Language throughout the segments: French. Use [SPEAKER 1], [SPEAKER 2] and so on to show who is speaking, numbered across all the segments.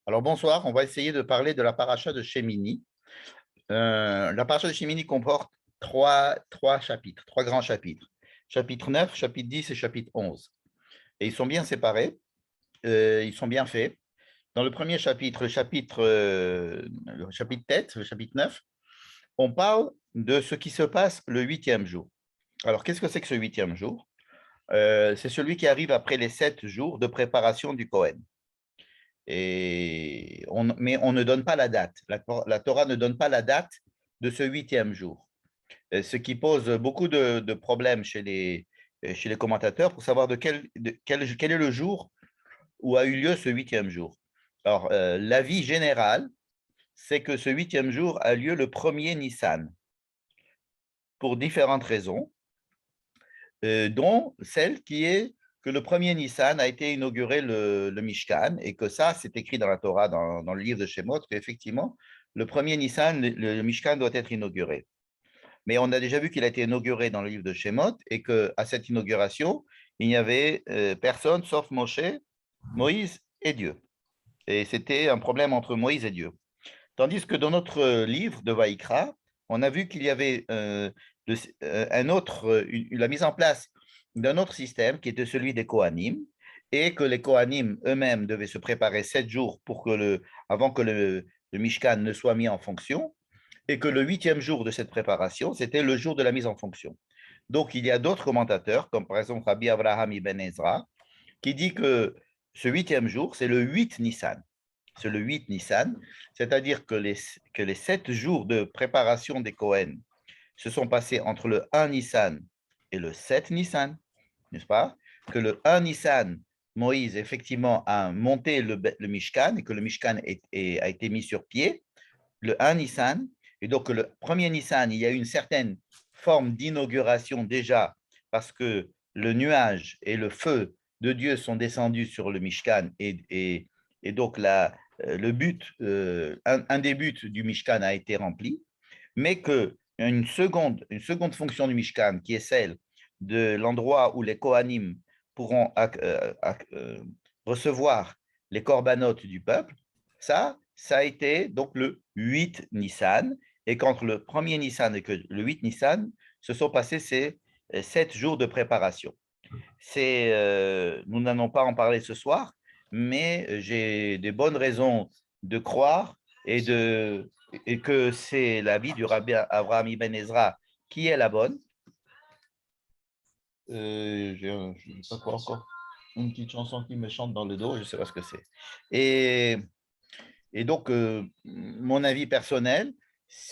[SPEAKER 1] Alors bonsoir, on va essayer de parler de la paracha de Shemini. La paracha de Shemini comporte trois chapitres, trois grands chapitres. Chapitre 9, chapitre 10 et chapitre 11. Et ils sont bien séparés, ils sont bien faits. Dans le premier chapitre, le chapitre tête, le chapitre 9, on parle de ce qui se passe le huitième jour. Alors qu'est-ce que c'est que ce huitième jour? C'est celui qui arrive après les 7 jours de préparation du Kohen. Mais on ne donne pas la date. La Torah ne donne pas la date de ce huitième jour, ce qui pose beaucoup de problèmes chez les commentateurs pour savoir quel est le jour où a eu lieu ce huitième jour. Alors, l'avis général, c'est que ce huitième jour a lieu le premier Nissan, pour différentes raisons, dont celle qui est que le premier Nissan a été inauguré le Mishkan, et que ça, c'est écrit dans la Torah, dans le livre de Shemot, qu'effectivement, le premier Nissan, le Mishkan doit être inauguré. Mais on a déjà vu qu'il a été inauguré dans le livre de Shemot, et qu'à cette inauguration, il n'y avait personne sauf Moshe, Moïse et Dieu. Et c'était un problème entre Moïse et Dieu. Tandis que dans notre livre de Vaïkra, on a vu qu'il y avait la mise en place d'un autre système qui était celui des Kohanim, et que les Kohanim eux-mêmes devaient se préparer 7 jours avant que le Mishkan ne soit mis en fonction, et que le huitième jour de cette préparation, c'était le jour de la mise en fonction. Donc, il y a d'autres commentateurs, comme par exemple Rabbi Avraham ibn Ezra, qui dit que ce huitième jour, c'est le 8 Nissan. C'est le 8 Nissan, c'est-à-dire que les 7 jours de préparation des Kohen se sont passés entre le 1 Nissan et le 7 Nissan, n'est-ce pas? Que le 1 Nissan, Moïse, effectivement, a monté le Mishkan, et que le Mishkan a été mis sur pied, le 1 Nissan, et donc le premier Nissan, il y a eu une certaine forme d'inauguration déjà, parce que le nuage et le feu de Dieu sont descendus sur le Mishkan, et donc un des buts du Mishkan a été rempli, mais qu'une seconde fonction du Mishkan, qui est celle de l'endroit où les Kohanim pourront recevoir les corbanotes du peuple, ça a été donc le 8 Nissan, et qu'entre le premier Nissan et le 8 Nissan, se sont passés ces 7 jours de préparation. Nous n'allons pas en parler ce soir, mais j'ai des bonnes raisons de croire et que c'est l'avis du Rabbi Avraham ibn Ezra qui est la bonne. Je ne sais pas quoi encore. Une petite chanson qui me chante dans le dos, je ne sais pas ce que c'est. Et donc, mon avis personnel,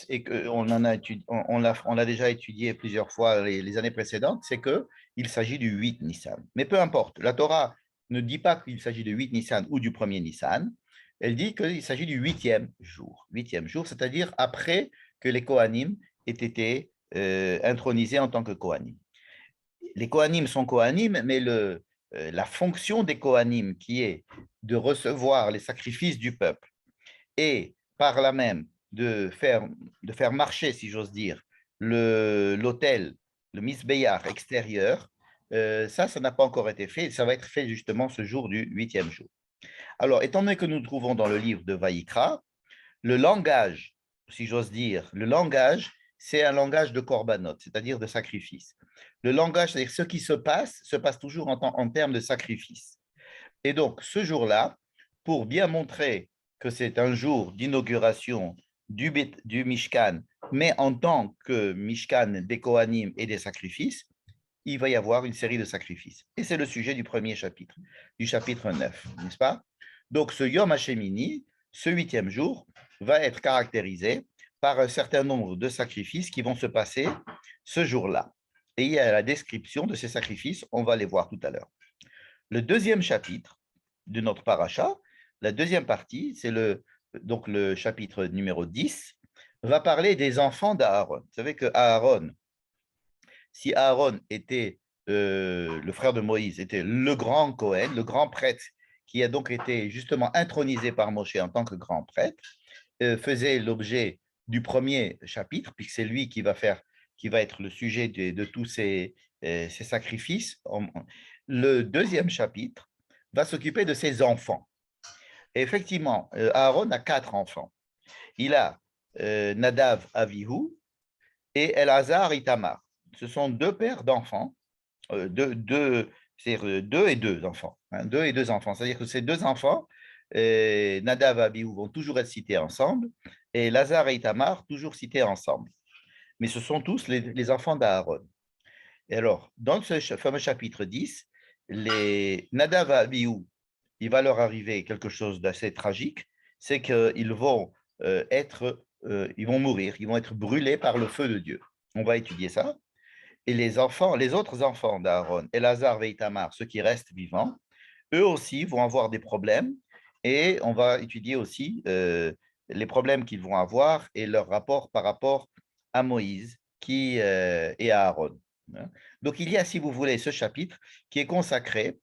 [SPEAKER 1] et on l'a déjà étudié plusieurs fois les années précédentes, c'est qu'il s'agit du 8 Nissan. Mais peu importe, la Torah ne dit pas qu'il s'agit du 8 Nissan ou du premier Nissan, elle dit qu'il s'agit du huitième jour. Huitième jour, c'est-à-dire après que les Kohanim aient été intronisés en tant que Kohanim. Les Kohanim sont Kohanim, mais la fonction des Kohanim, qui est de recevoir les sacrifices du peuple, et par là même de faire marcher, si j'ose dire, l'autel, le misbéar extérieur, ça n'a pas encore été fait. Ça va être fait justement ce jour du huitième jour. Alors, étant donné que nous nous trouvons dans le livre de Vaïkra, le langage, si j'ose dire, le langage, c'est un langage de korbanot, c'est-à-dire de sacrifice. Le langage, c'est-à-dire ce qui se passe toujours en termes de sacrifice. Et donc, ce jour-là, pour bien montrer que c'est un jour d'inauguration du Mishkan, mais en tant que Mishkan des Kohanim et des sacrifices, il va y avoir une série de sacrifices. Et c'est le sujet du premier chapitre, du chapitre 9, n'est-ce pas? Donc, ce Yom HaShemini, ce huitième jour, va être caractérisé par un certain nombre de sacrifices qui vont se passer ce jour-là. Et il y a la description de ces sacrifices, on va les voir tout à l'heure. Le deuxième chapitre de notre paracha, la deuxième partie, c'est donc le chapitre numéro 10, va parler des enfants d'Aaron. Vous savez que Aaron, si Aaron était le frère de Moïse, était le grand Cohen, le grand prêtre, qui a donc été justement intronisé par Moshe en tant que grand prêtre, faisait l'objet du premier chapitre, puisque c'est lui qui va être le sujet de tous ces sacrifices. Le deuxième chapitre va s'occuper de ses enfants. Et effectivement, Aaron a 4 enfants. Il a Nadav, Avihu et Elazar, Itamar. Ce sont 2 pères d'enfants, c'est-à-dire 2 et 2 enfants, hein, 2 et 2 enfants. C'est-à-dire que ces 2 enfants, Nadav et Abihu, vont toujours être cités ensemble, et Lazare et Itamar toujours cités ensemble. Mais ce sont tous les enfants d'Aaron. Et alors, dans ce fameux chapitre 10, les Nadav et Abihu, il va leur arriver quelque chose d'assez tragique, c'est qu'ils vont ils vont mourir, ils vont être brûlés par le feu de Dieu. On va étudier ça. Et les autres enfants d'Aaron, Elazar et Itamar, ceux qui restent vivants, eux aussi vont avoir des problèmes et on va étudier aussi les problèmes qu'ils vont avoir et leur rapport par rapport à Moïse et à Aaron. Hein. Donc, il y a, si vous voulez, ce chapitre qui est consacré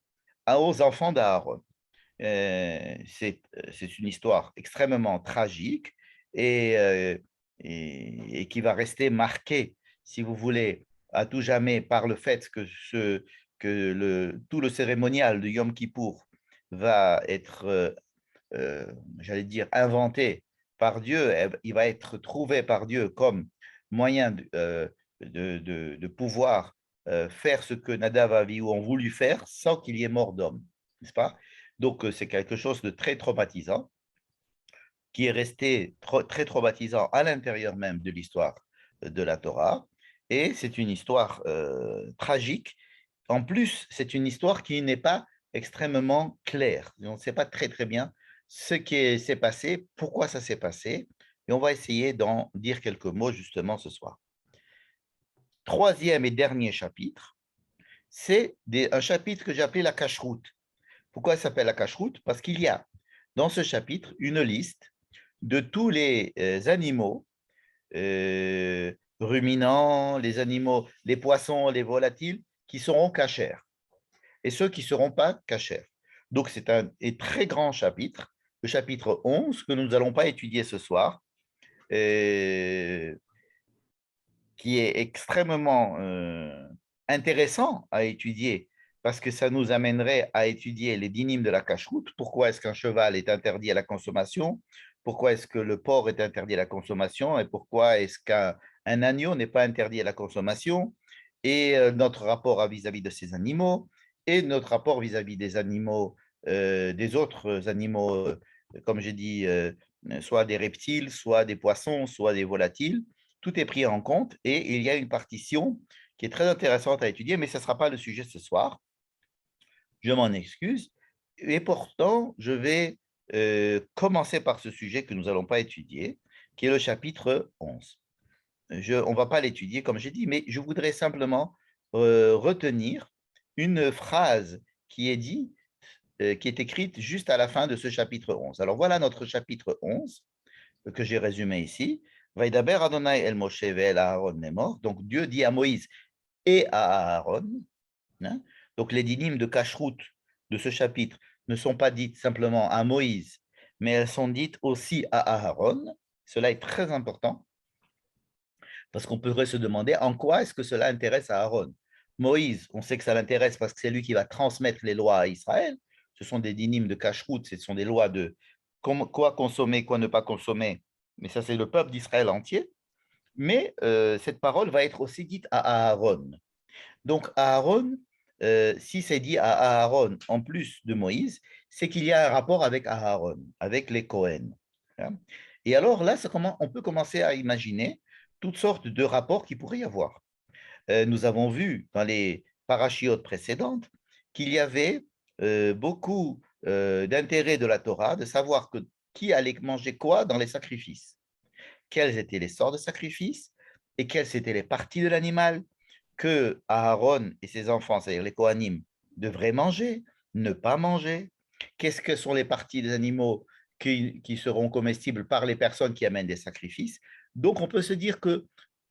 [SPEAKER 1] aux enfants d'Aaron. C'est une histoire extrêmement tragique et, et qui va rester marquée, si vous voulez, à tout jamais par le fait que tout le cérémonial de Yom Kippour va être, j'allais dire, inventé par Dieu. Il va être trouvé par Dieu comme moyen de pouvoir faire ce que Nadav et Abihu ont voulu faire sans qu'il y ait mort d'homme, n'est-ce pas? Donc, c'est quelque chose de très traumatisant qui est resté très traumatisant à l'intérieur même de l'histoire de la Torah. Et c'est une histoire tragique. En plus, c'est une histoire qui n'est pas extrêmement claire. On ne sait pas très, très bien ce qui s'est passé, pourquoi ça s'est passé. Et on va essayer d'en dire quelques mots justement ce soir. Troisième et dernier chapitre, c'est un chapitre que j'ai appelé la cacheroute. Pourquoi ça s'appelle la cacheroute? Parce qu'il y a dans ce chapitre une liste de tous les animaux ruminants, les animaux, les poissons, les volatiles qui seront cachers et ceux qui ne seront pas cachers. Donc, c'est un très grand chapitre, le chapitre 11, que nous n'allons pas étudier ce soir, qui est extrêmement intéressant à étudier parce que ça nous amènerait à étudier les dynimes de la cacheroute. Pourquoi est-ce qu'un cheval est interdit à la consommation? Pourquoi est-ce que le porc est interdit à la consommation? Et pourquoi est-ce qu'un agneau n'est pas interdit à la consommation? Et notre rapport vis-à-vis de ces animaux et notre rapport vis-à-vis des animaux, des autres animaux, comme j'ai dit, soit des reptiles, soit des poissons, soit des volatiles. Tout est pris en compte et il y a une partition qui est très intéressante à étudier, mais ce ne sera pas le sujet ce soir. Je m'en excuse. Et pourtant, je vais commencer par ce sujet que nous n'allons pas étudier, qui est le chapitre 11. On ne va pas l'étudier, comme j'ai dit, mais je voudrais simplement retenir une phrase qui est dit, qui est écrite juste à la fin de ce chapitre 11. Alors voilà notre chapitre 11, que j'ai résumé ici. Vaidaber Adonai el Moshe ve'el Aaron Nemor. Donc Dieu dit à Moïse et à Aaron. Hein? Donc les dynimes de cacheroute de ce chapitre ne sont pas dites simplement à Moïse, mais elles sont dites aussi à Aaron. Cela est très important parce qu'on pourrait se demander en quoi est-ce que cela intéresse à Aaron. Moïse, on sait que ça l'intéresse parce que c'est lui qui va transmettre les lois à Israël. Ce sont des dynimes de cacheroute, ce sont des lois de quoi consommer, quoi ne pas consommer. Mais ça, c'est le peuple d'Israël entier. Mais cette parole va être aussi dite à Aaron. Donc, Aaron, si c'est dit à Aaron en plus de Moïse, c'est qu'il y a un rapport avec Aaron, avec les Cohen. Hein. Et alors là, on peut commencer à imaginer toutes sortes de rapports qui pourraient y avoir. Nous avons vu dans les parachiotes précédentes qu'il y avait beaucoup d'intérêt de la Torah de savoir qui allait manger quoi dans les sacrifices, quels étaient les sorts de sacrifice et quelles étaient les parties de l'animal que Aaron et ses enfants, c'est-à-dire les Kohanim, devraient manger, ne pas manger. Qu'est-ce que sont les parties des animaux qui seront comestibles par les personnes qui amènent des sacrifices? Donc, on peut se dire que,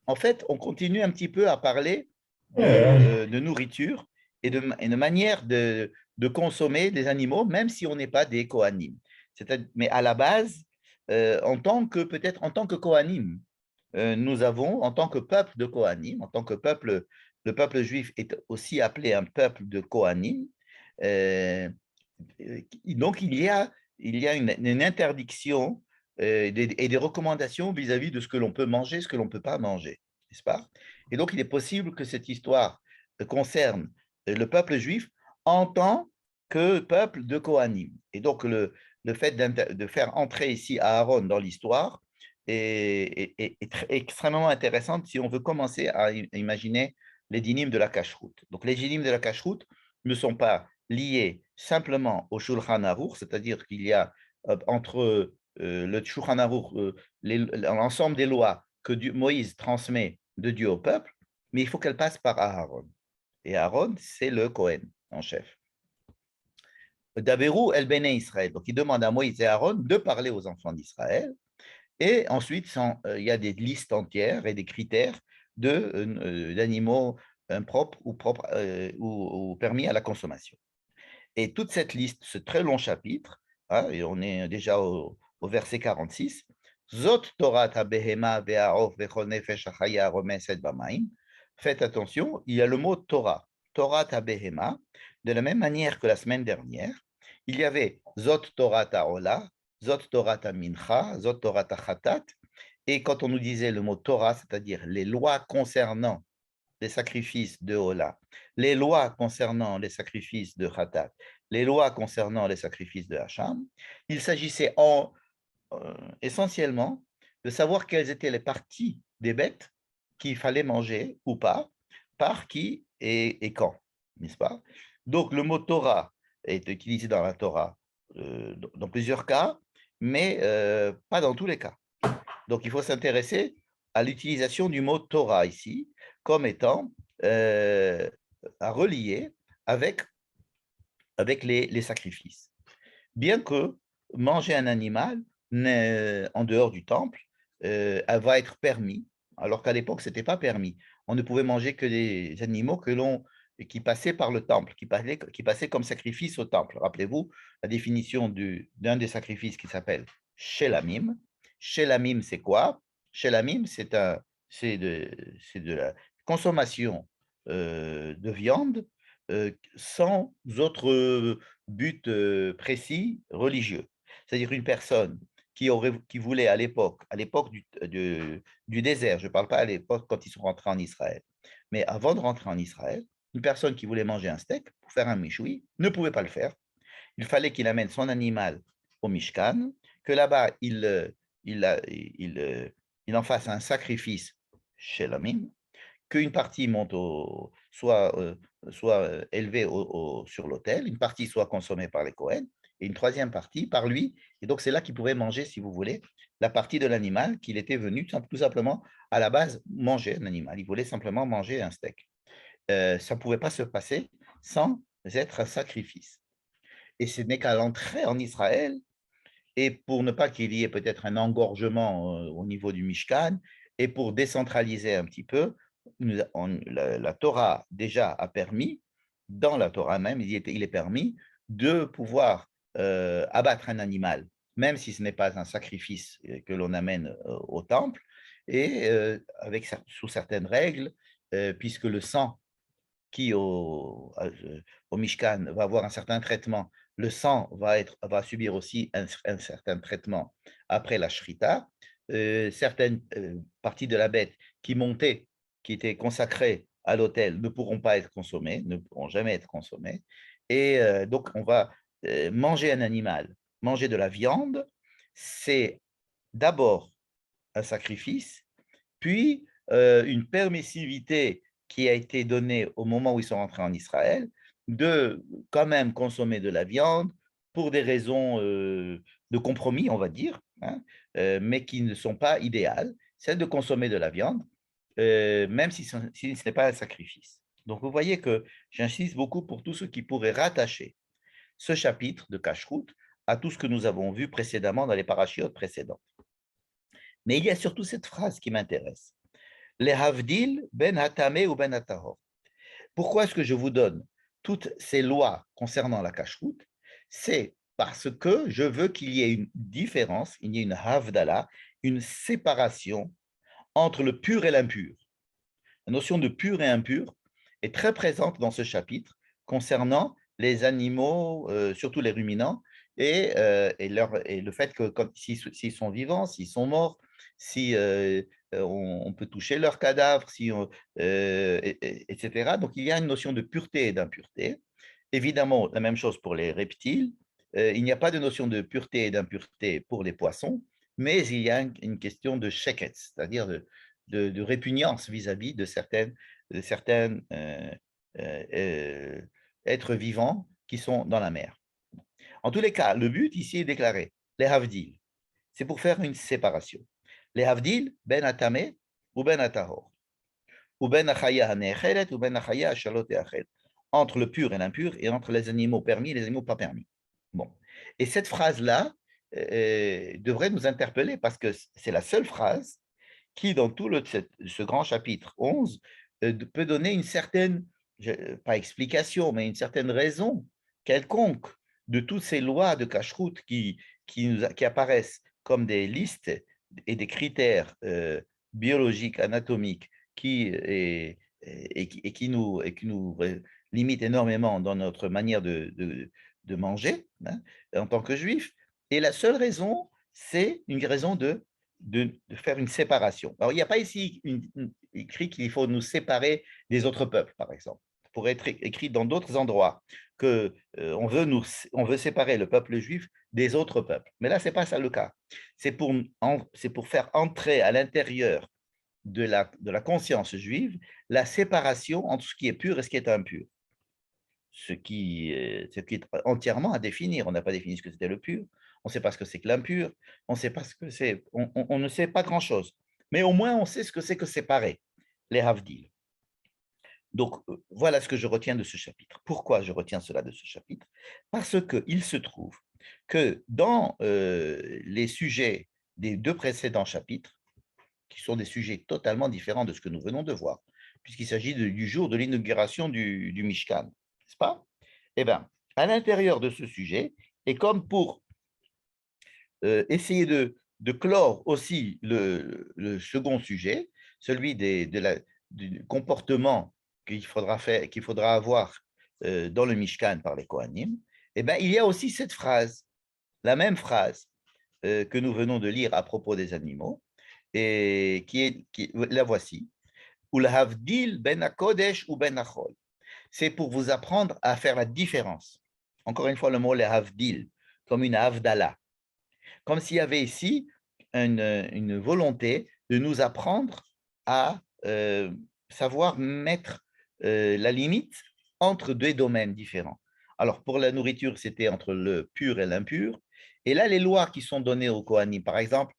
[SPEAKER 1] en fait, on continue un petit peu à parler de nourriture et de manière de consommer des animaux, même si on n'est pas des Kohanim. Mais à la base, peut-être en tant que Kohanim, nous avons, en tant que peuple de Kohanim, en tant que peuple, le peuple juif est aussi appelé un peuple de Kohanim. Donc, il y a il y a une interdiction et des recommandations vis-à-vis de ce que l'on peut manger, ce que l'on ne peut pas manger, n'est-ce pas? Et donc, il est possible que cette histoire concerne le peuple juif en tant que peuple de Kohanim. Et donc, le fait de faire entrer ici Aaron dans l'histoire est extrêmement intéressante si on veut commencer à imaginer les dynimes de la cacheroute. Donc, les dynimes de la cacheroute ne sont pas liés simplement au Shulchan Aruch, c'est-à-dire qu'il y a entre le Shulchan Aruch, l'ensemble des lois que Moïse transmet de Dieu au peuple, mais il faut qu'elles passent par Aaron. Et Aaron, c'est le Kohen en chef. Daberou el Bene Israël. Donc, il demande à Moïse et Aaron de parler aux enfants d'Israël. Et ensuite, il y a des listes entières et des critères d'animaux impropres ou permis à la consommation. Et toute cette liste, ce très long chapitre, hein, et on est déjà au verset 46, Zot Torah habehema ve'aof ve'chol nefesh achaya romeset b'mayim. Faites attention, il y a le mot Torah, Torah habehema, de la même manière que la semaine dernière, il y avait Zot Torah ha'olah, Zot Torah mincha, Zot Torah chatat, et quand on nous disait le mot Torah, c'est-à-dire les lois concernant les sacrifices de Ola, les lois concernant les sacrifices de Khatat, les lois concernant les sacrifices de Hacham, il s'agissait essentiellement de savoir quelles étaient les parties des bêtes qu'il fallait manger ou pas, par qui et quand, n'est-ce pas? Donc le mot Torah est utilisé dans la Torah dans plusieurs cas, mais pas dans tous les cas. Donc, il faut s'intéresser à l'utilisation du mot Torah ici comme étant à relier avec les sacrifices. Bien que manger un animal en dehors du temple elle va être permis, alors qu'à l'époque, ce n'était pas permis. On ne pouvait manger que des animaux qui passaient par le temple, qui passaient comme sacrifice au temple. Rappelez-vous la définition d'un des sacrifices qui s'appelle Shelamim. Shelamim, c'est quoi? Shelamim, c'est de la consommation de viande sans autre but précis religieux. C'est-à-dire une personne qui voulait à l'époque du désert, je ne parle pas à l'époque quand ils sont rentrés en Israël, mais avant de rentrer en Israël, une personne qui voulait manger un steak pour faire un méchoui ne pouvait pas le faire. Il fallait qu'il amène son animal au Mishkan, que là-bas, il en fasse un sacrifice chez l'homme, qu'une partie soit élevée sur l'autel, une partie soit consommée par les Kohen, et une troisième partie par lui. Et donc, c'est là qu'il pouvait manger, si vous voulez, la partie de l'animal qu'il était venu tout simplement, à la base, manger un animal. Il voulait simplement manger un steak. Ça ne pouvait pas se passer sans être un sacrifice. Et ce n'est qu'à l'entrée en Israël, et pour ne pas qu'il y ait peut-être un engorgement au niveau du Mishkan, et pour décentraliser un petit peu, la Torah déjà a permis, dans la Torah même, il est permis de pouvoir abattre un animal, même si ce n'est pas un sacrifice que l'on amène au temple, et sous certaines règles, puisque le sang qui au Mishkan va avoir un certain traitement, le sang va subir aussi un certain traitement après la shrita. Certaines parties de la bête qui montaient, qui étaient consacrées à l'autel, ne pourront pas être consommées, ne pourront jamais être consommées. Et donc, on va manger un animal, manger de la viande, c'est d'abord un sacrifice, puis une permissivité qui a été donnée au moment où ils sont rentrés en Israël, de quand même consommer de la viande pour des raisons de compromis, on va dire, hein, mais qui ne sont pas idéales, c'est de consommer de la viande, même si ce n'est pas un sacrifice. Donc vous voyez que j'insiste beaucoup pour tous ceux qui pourraient rattacher ce chapitre de Kashrut à tout ce que nous avons vu précédemment dans les parachiotes précédents. Mais il y a surtout cette phrase qui m'intéresse. Les havdil ben hatame ou ben hatahor. Pourquoi est-ce que je vous donne toutes ces lois concernant la cacheroute? C'est parce que je veux qu'il y ait une différence, il y ait une havdala, une séparation entre le pur et l'impur. La notion de pur et impur est très présente dans ce chapitre concernant les animaux, surtout les ruminants, et le fait que s'ils sont vivants, s'ils sont morts, si on peut toucher leurs cadavres, si etc. Donc, il y a une notion de pureté et d'impureté. Évidemment, la même chose pour les reptiles. Il n'y a pas de notion de pureté et d'impureté pour les poissons, mais il y a une question de sheket, c'est-à-dire de répugnance vis-à-vis de certaines êtres vivants qui sont dans la mer. En tous les cas, le but ici est déclaré, les havdil, c'est pour faire une séparation. Les havdil, ben atame ou ben atahor, ou ben achaya hanechelet ou ben achaya shalot eachel, entre le pur et l'impur, et entre les animaux permis et les animaux pas permis. Bon. Et cette phrase-là devrait nous interpeller parce que c'est la seule phrase qui, dans tout ce grand chapitre 11, peut donner une certaine, pas explication, mais une certaine raison quelconque de toutes ces lois de cacheroute qui apparaissent comme des listes et des critères biologiques, anatomiques, qui nous limitent énormément dans notre manière de manger, hein, en tant que juifs. Et la seule raison, c'est une raison de faire une séparation. Alors, il n'y a pas ici écrit qu'il faut nous séparer des autres peuples, par exemple. Il pourrait être écrit dans d'autres endroits que on veut séparer le peuple juif des autres peuples. Mais là, ce n'est pas ça le cas. C'est pour faire entrer à l'intérieur de la conscience juive la séparation entre ce qui est pur et ce qui est impur. Ce qui est entièrement à définir. On n'a pas défini ce que c'était le pur, on ne sait pas ce que c'est que l'impur, on ne sait pas ce que c'est, on ne sait pas grand-chose. Mais au moins, on sait ce que c'est que séparer, les havdil. Donc, voilà ce que je retiens de ce chapitre. Pourquoi je retiens cela de ce chapitre? Parce qu'il se trouve que dans les sujets des deux précédents chapitres, qui sont des sujets totalement différents de ce que nous venons de voir, puisqu'il s'agit du jour de l'inauguration du Mishkan, n'est-ce pas? Eh bien, à l'intérieur de ce sujet, et comme pour essayer de clore aussi le second sujet, celui du comportement qu'il faudra avoir dans le Mishkan par les Kohanim, eh bien, il y a aussi cette phrase, la même phrase que nous venons de lire à propos des animaux, et la voici. Ulhavdil ben hakodesh ou ben achol. C'est pour vous apprendre à faire la différence. Encore une fois, le mot le havdil, comme une havdala. Comme s'il y avait ici une volonté de nous apprendre à savoir mettre la limite entre deux domaines différents. Alors, pour la nourriture, c'était entre le pur et l'impur. Et là, les lois qui sont données aux Kohanim, par exemple,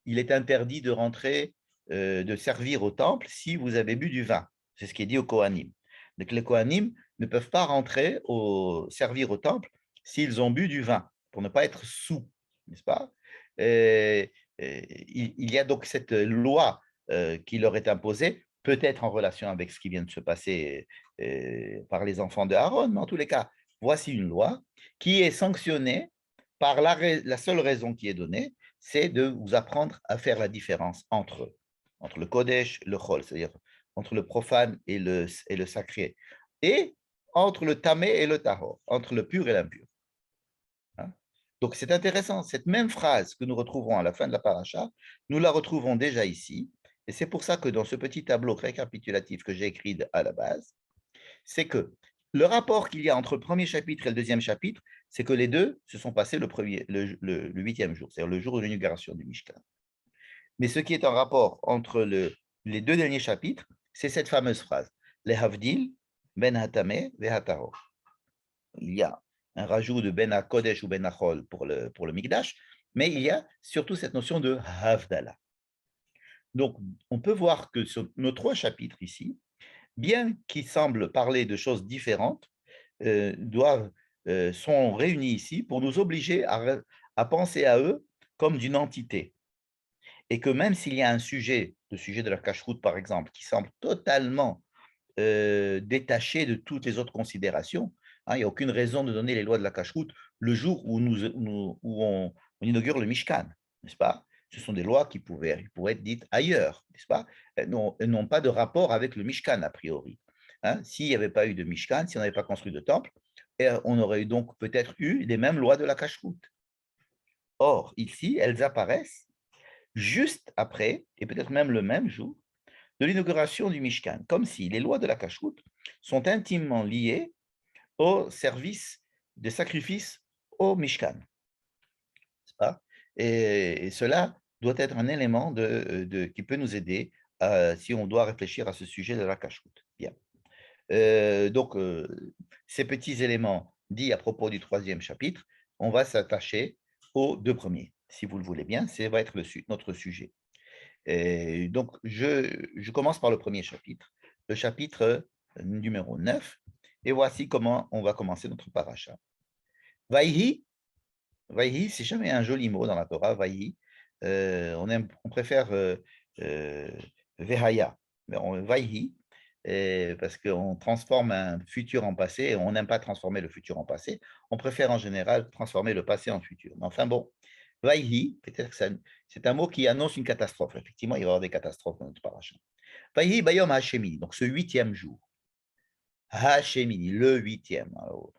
[SPEAKER 1] il est interdit de rentrer, de servir au temple si vous avez bu du vin. C'est ce qui est dit aux Kohanim. Donc, les Kohanim ne peuvent pas rentrer servir au temple s'ils ont bu du vin, pour ne pas être sous, n'est-ce pas? Il y a donc cette loi qui leur est imposée, peut-être en relation avec ce qui vient de se passer par les enfants de Aaron, mais en tous les cas, voici une loi qui est sanctionnée par la seule raison qui est donnée, c'est de vous apprendre à faire la différence entre le Kodesh et le Chol, c'est-à-dire entre le profane et le sacré, et entre le Tamé et le Tahor, entre le pur et l'impur. Hein? Donc c'est intéressant, cette même phrase que nous retrouverons à la fin de la paracha, nous la retrouvons déjà ici, et c'est pour ça que dans ce petit tableau récapitulatif que j'ai écrit à la base, c'est que le rapport qu'il y a entre le premier chapitre et le deuxième chapitre, c'est que les deux se sont passés le huitième jour, c'est-à-dire le jour de l'inauguration du Mishkan. Mais ce qui est en rapport entre les deux derniers chapitres, c'est cette fameuse phrase, les havdil, ben hatame, ve hataro. Il y a un rajout de ben hakodesh ou ben hachol pour le Mikdash, mais il y a surtout cette notion de havdala. Donc, on peut voir que sur nos trois chapitres ici, bien qu'ils semblent parler de choses différentes, sont réunis ici pour nous obliger à penser à eux comme d'une entité. Et que même s'il y a un sujet, le sujet de la cache-route par exemple, qui semble totalement détaché de toutes les autres considérations, hein, il n'y a aucune raison de donner les lois de la cache-route le jour où on inaugure le Mishkan, n'est-ce pas? Ce sont des lois qui pourraient être dites ailleurs, n'est-ce pas? Elles n'ont pas de rapport avec le Mishkan, a priori. Hein. S'il n'y avait pas eu de Mishkan, si on n'avait pas construit de temple, et on aurait donc peut-être eu les mêmes lois de la cache-route. Or, ici, elles apparaissent juste après, et peut-être même le même jour, de l'inauguration du Mishkan, comme si les lois de la cache-route sont intimement liées au service de sacrifice au Mishkan. Pas et cela doit être un élément qui peut nous aider si on doit réfléchir à ce sujet de la cache-route. Bien. Donc, ces petits éléments dits à propos du troisième chapitre, on va s'attacher aux deux premiers. Si vous le voulez bien, ça va être notre sujet. Et donc, je commence par le premier chapitre, le chapitre numéro 9, et voici comment on va commencer notre paracha. Vaïhi, Vaïhi, c'est jamais un joli mot dans la Torah, Vaïhi. On préfère Vehaya, mais Vaïhi, parce qu'on transforme un futur en passé et on n'aime pas transformer le futur en passé. On préfère en général transformer le passé en futur. Mais enfin bon, Vaïhi, peut-être que c'est un mot qui annonce une catastrophe. Effectivement, il va y avoir des catastrophes dans notre paracha. Vaïhi Bayom Hashemi, donc ce huitième jour. Hashemi, le huitième. Alors,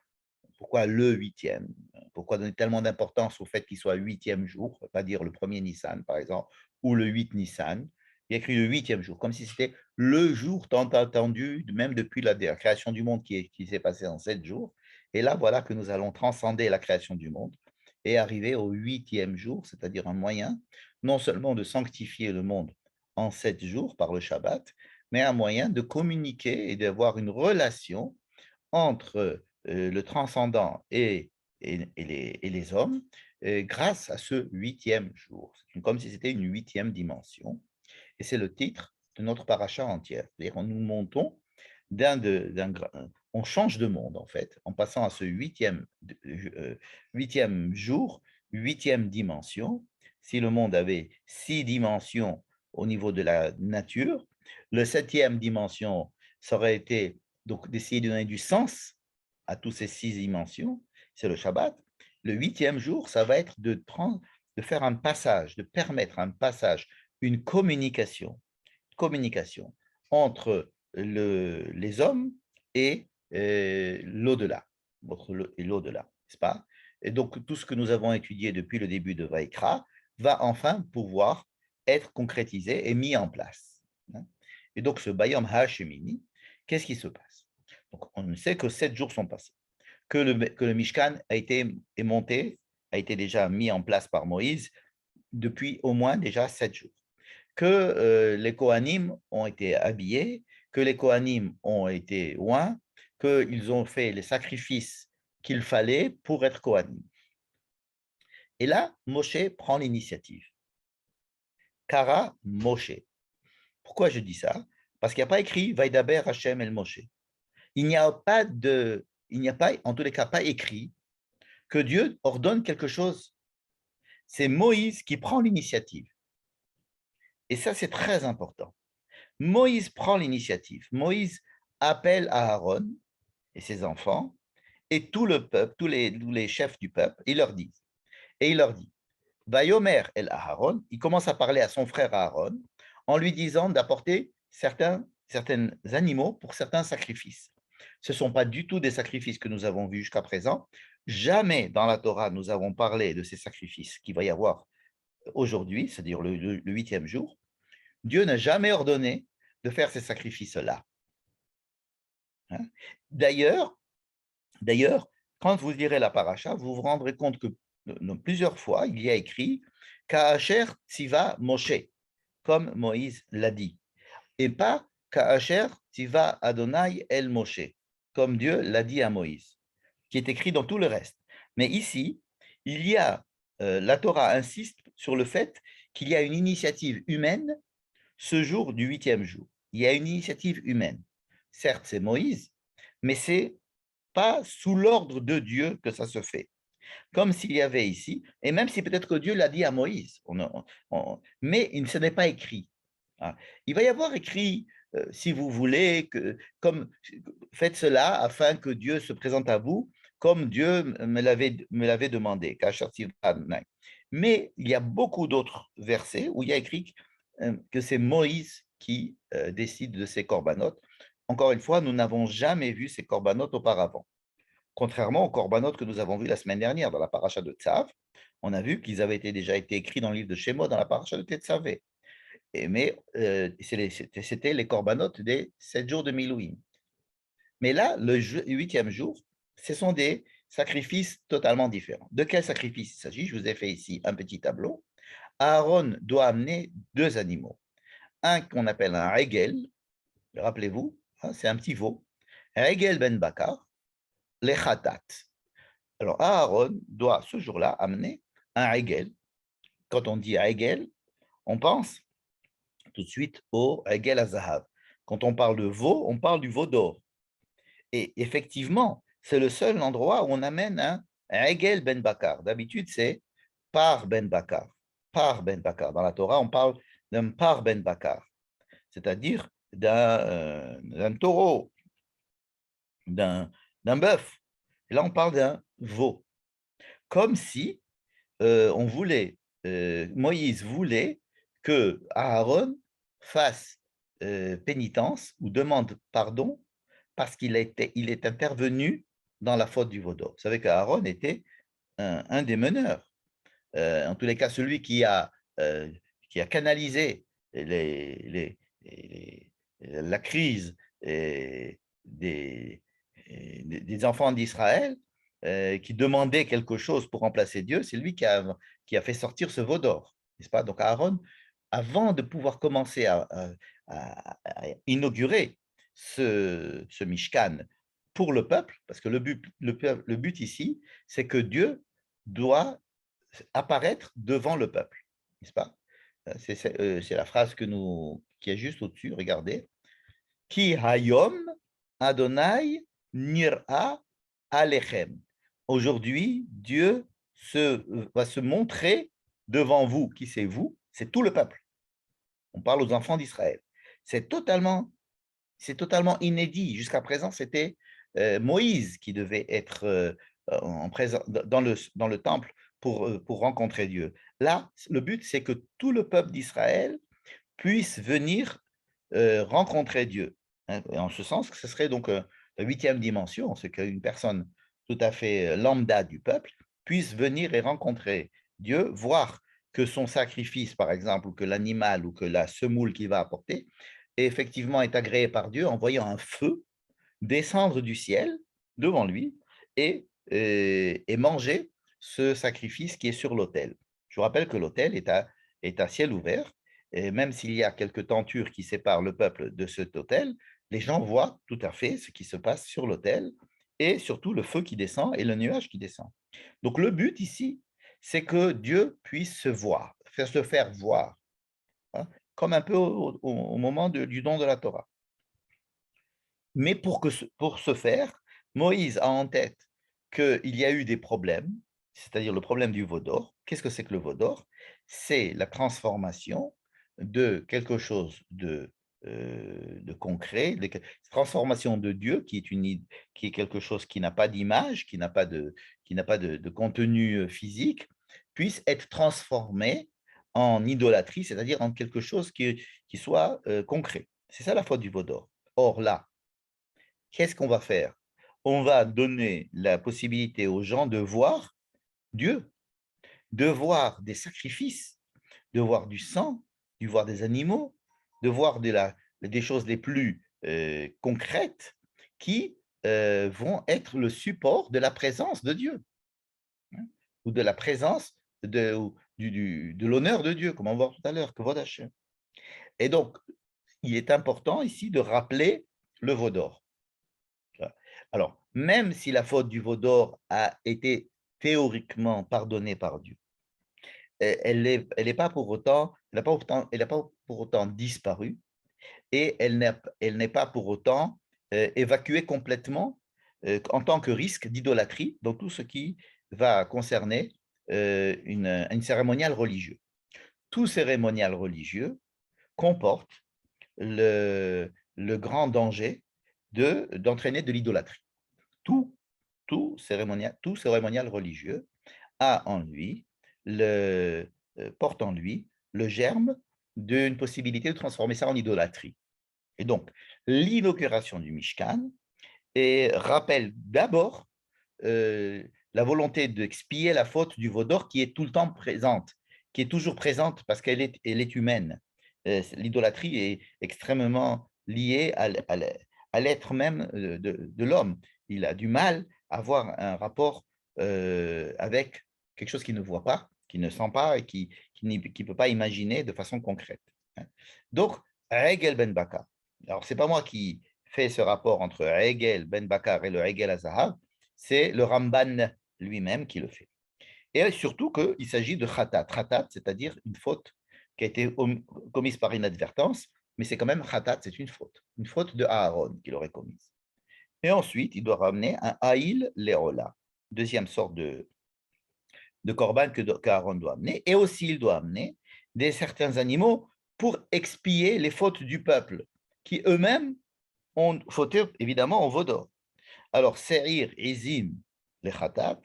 [SPEAKER 1] pourquoi le huitième? Pourquoi donner tellement d'importance au fait qu'il soit huitième jour, pas dire le premier Nissan, par exemple, ou le 8 Nissan? Il y a écrit le huitième jour, comme si c'était le jour tant attendu, même depuis la création du monde qui s'est passé en 7 jours. Et là, voilà que nous allons transcender la création du monde et arriver au huitième jour, c'est-à-dire un moyen non seulement de sanctifier le monde en 7 jours par le Shabbat, mais un moyen de communiquer et d'avoir une relation entre le transcendant et les hommes grâce à ce huitième jour. C'est comme si c'était une huitième dimension. Et c'est le titre de notre paracha entière. C'est-à-dire nous montons on change de monde en fait, en passant à ce huitième jour, huitième dimension. Si le monde avait 6 dimensions au niveau de la nature, le septième dimension, ça aurait été donc d'essayer de donner du sens à toutes ces 6 dimensions, c'est le Shabbat. Le huitième jour, ça va être de faire un passage, de permettre un passage, une communication entre les hommes et l'au-delà, n'est-ce pas? Et donc, tout ce que nous avons étudié depuis le début de Vaïkra va enfin pouvoir être concrétisé et mis en place. Et donc, ce Bayom HaShemini, qu'est-ce qui se passe? Donc, on sait que 7 jours sont passés, que le Mishkan est monté, a été déjà mis en place par Moïse depuis au moins déjà 7 jours, que les Kohanim ont été habillés, que les Kohanim ont été oints, qu'ils ont fait les sacrifices qu'il fallait pour être Kohanim. Et là, Moshe prend l'initiative. Kara Moshe. Pourquoi je dis ça? Parce qu'il n'y a pas écrit Vaidaber Hashem el Moshe. Il n'y a pas, en tous les cas, pas écrit que Dieu ordonne quelque chose. C'est Moïse qui prend l'initiative. Et ça, c'est très important. Moïse prend l'initiative. Moïse appelle Aaron et ses enfants et tout le peuple, tous les chefs du peuple, il leur dit, Vayomer el Aaron, il commence à parler à son frère Aaron en lui disant d'apporter certains animaux pour certains sacrifices. Ce ne sont pas du tout des sacrifices que nous avons vus jusqu'à présent. Jamais dans la Torah nous avons parlé de ces sacrifices qu'il va y avoir aujourd'hui, c'est-à-dire le huitième jour. Dieu n'a jamais ordonné de faire ces sacrifices-là. Hein? D'ailleurs, quand vous lirez la paracha, vous vous rendrez compte que plusieurs fois, il y a écrit « Ka'asher tiva Moshe », comme Moïse l'a dit, et pas « Ka'asher tiva Adonai el Moshe », comme Dieu l'a dit à Moïse, qui est écrit dans tout le reste. Mais ici, la Torah insiste sur le fait qu'il y a une initiative humaine ce jour du huitième jour. Il y a une initiative humaine. Certes, c'est Moïse, mais c'est pas sous l'ordre de Dieu que ça se fait. Comme s'il y avait ici, et même si peut-être que Dieu l'a dit à Moïse, mais ce n'est pas écrit. Il va y avoir écrit, si vous voulez, faites cela afin que Dieu se présente à vous, comme Dieu me l'avait demandé. Mais il y a beaucoup d'autres versets où il y a écrit que c'est Moïse qui décide de ces corbanotes. Encore une fois, nous n'avons jamais vu ces corbanotes auparavant. Contrairement aux korbanot que nous avons vus la semaine dernière dans la paracha de Tzav, on a vu qu'ils avaient déjà été écrits dans le livre de Shemot dans la paracha de Tetzavé. Mais c'était les korbanot des 7 jours de Milouim. Mais là, le 8e jour, ce sont des sacrifices totalement différents. De quel sacrifice il s'agit? Je vous ai fait ici un petit tableau. Aaron doit amener 2 animaux. Un qu'on appelle un regel, rappelez-vous, hein, c'est un petit veau. Regel ben bakar, les khatat. Alors Aaron doit ce jour-là amener un regel. Quand on dit regel, on pense tout de suite au regel azahav. Quand on parle de veau, on parle du veau d'or. Et effectivement, c'est le seul endroit où on amène un regel ben bakar. D'habitude, c'est par ben bakar. Par ben bakar. Dans la Torah, on parle d'un par ben bakar, c'est-à-dire d'un taureau, d'un bœuf. Et là, on parle d'un veau. Comme si on voulait, Moïse voulait que Aaron fasse pénitence ou demande pardon parce qu'il il est intervenu dans la faute du veau d'or. Vous savez qu'Aaron était un des meneurs. En tous les cas, celui qui a canalisé la crise des enfants d'Israël qui demandaient quelque chose pour remplacer Dieu, c'est lui qui a fait sortir ce veau d'or, n'est-ce pas? Donc Aaron, avant de pouvoir commencer à inaugurer ce Mishkan pour le peuple, parce que le but ici, c'est que Dieu doit apparaître devant le peuple, n'est-ce pas? C'est la phrase qui est juste au-dessus, regardez. Ki hayom Adonai nira alechem. Aujourd'hui, Dieu va se montrer devant vous. Qui c'est vous? C'est tout le peuple. On parle aux enfants d'Israël. C'est totalement inédit. Jusqu'à présent, c'était Moïse qui devait être dans le temple pour rencontrer Dieu. Là, le but, c'est que tout le peuple d'Israël puisse venir rencontrer Dieu. Hein. En ce sens, ce serait donc la 8e dimension, c'est qu'une personne tout à fait lambda du peuple puisse venir et rencontrer Dieu, voir que son sacrifice, par exemple, ou que l'animal ou que la semoule qu'il va apporter, effectivement est agréé par Dieu en voyant un feu descendre du ciel devant lui et manger ce sacrifice qui est sur l'autel. Je vous rappelle que l'autel est à ciel ouvert, et même s'il y a quelques tentures qui séparent le peuple de cet autel, les gens voient tout à fait ce qui se passe sur l'autel et surtout le feu qui descend et le nuage qui descend. Donc le but ici, c'est que Dieu puisse se voir, se faire voir, hein, comme un peu au moment du don de la Torah. Mais pour ce faire, Moïse a en tête qu'il y a eu des problèmes, c'est-à-dire le problème du veau d'or. Qu'est-ce que c'est que le veau d'or? C'est la transformation de quelque chose de concret, transformation de Dieu qui est quelque chose qui n'a pas d'image, qui n'a pas de contenu physique, puisse être transformé en idolâtrie, c'est-à-dire en quelque chose qui soit concret. C'est ça la faute du veau d'or. Or là, qu'est-ce qu'on va faire? On va donner la possibilité aux gens de voir Dieu, de voir des sacrifices, de voir du sang, de voir des animaux, de voir des choses les plus concrètes qui vont être le support de la présence de Dieu, hein, ou de la présence de l'honneur de Dieu, comme on va voir tout à l'heure, que Kvod Hashem. Et donc, il est important ici de rappeler le veau d'or. Alors, même si la faute du veau d'or a été théoriquement pardonnée par Dieu, elle n'est pas pour autant, elle n'a pas pour autant disparu et elle n'est pas pour autant évacuée complètement en tant que risque d'idolâtrie dans tout ce qui va concerner une cérémonial religieux. Tout cérémonial religieux comporte le grand danger d'entraîner de l'idolâtrie. Tout cérémonial religieux a en lui, porte en lui le germe d'une possibilité de transformer ça en idolâtrie. Et donc, l'inauguration du Mishkan rappelle d'abord la volonté d'expier la faute du veau d'or qui est tout le temps présente, qui est toujours présente parce elle est humaine. L'idolâtrie est extrêmement liée à l'être même de l'homme. Il a du mal à avoir un rapport avec quelque chose qu'il ne voit pas, qu'il ne sent pas et qui ne peut pas imaginer de façon concrète. Donc, Hegel Ben Bakar. Alors, ce n'est pas moi qui fais ce rapport entre Hegel Ben Bakar et le Hegel Azahav, c'est le Ramban lui-même qui le fait. Et surtout qu'il s'agit de khatat. Khatat, c'est-à-dire une faute qui a été commise par inadvertance, mais c'est quand même khatat, c'est une faute de Aaron qu'il aurait commise. Et ensuite, il doit ramener un Haïl Leola, deuxième sorte de korban qu'Aaron doit amener. Et aussi, il doit amener certains animaux pour expier les fautes du peuple, qui eux-mêmes ont fauté évidemment au veau d'or. Alors, Seir, Izim, les khatat.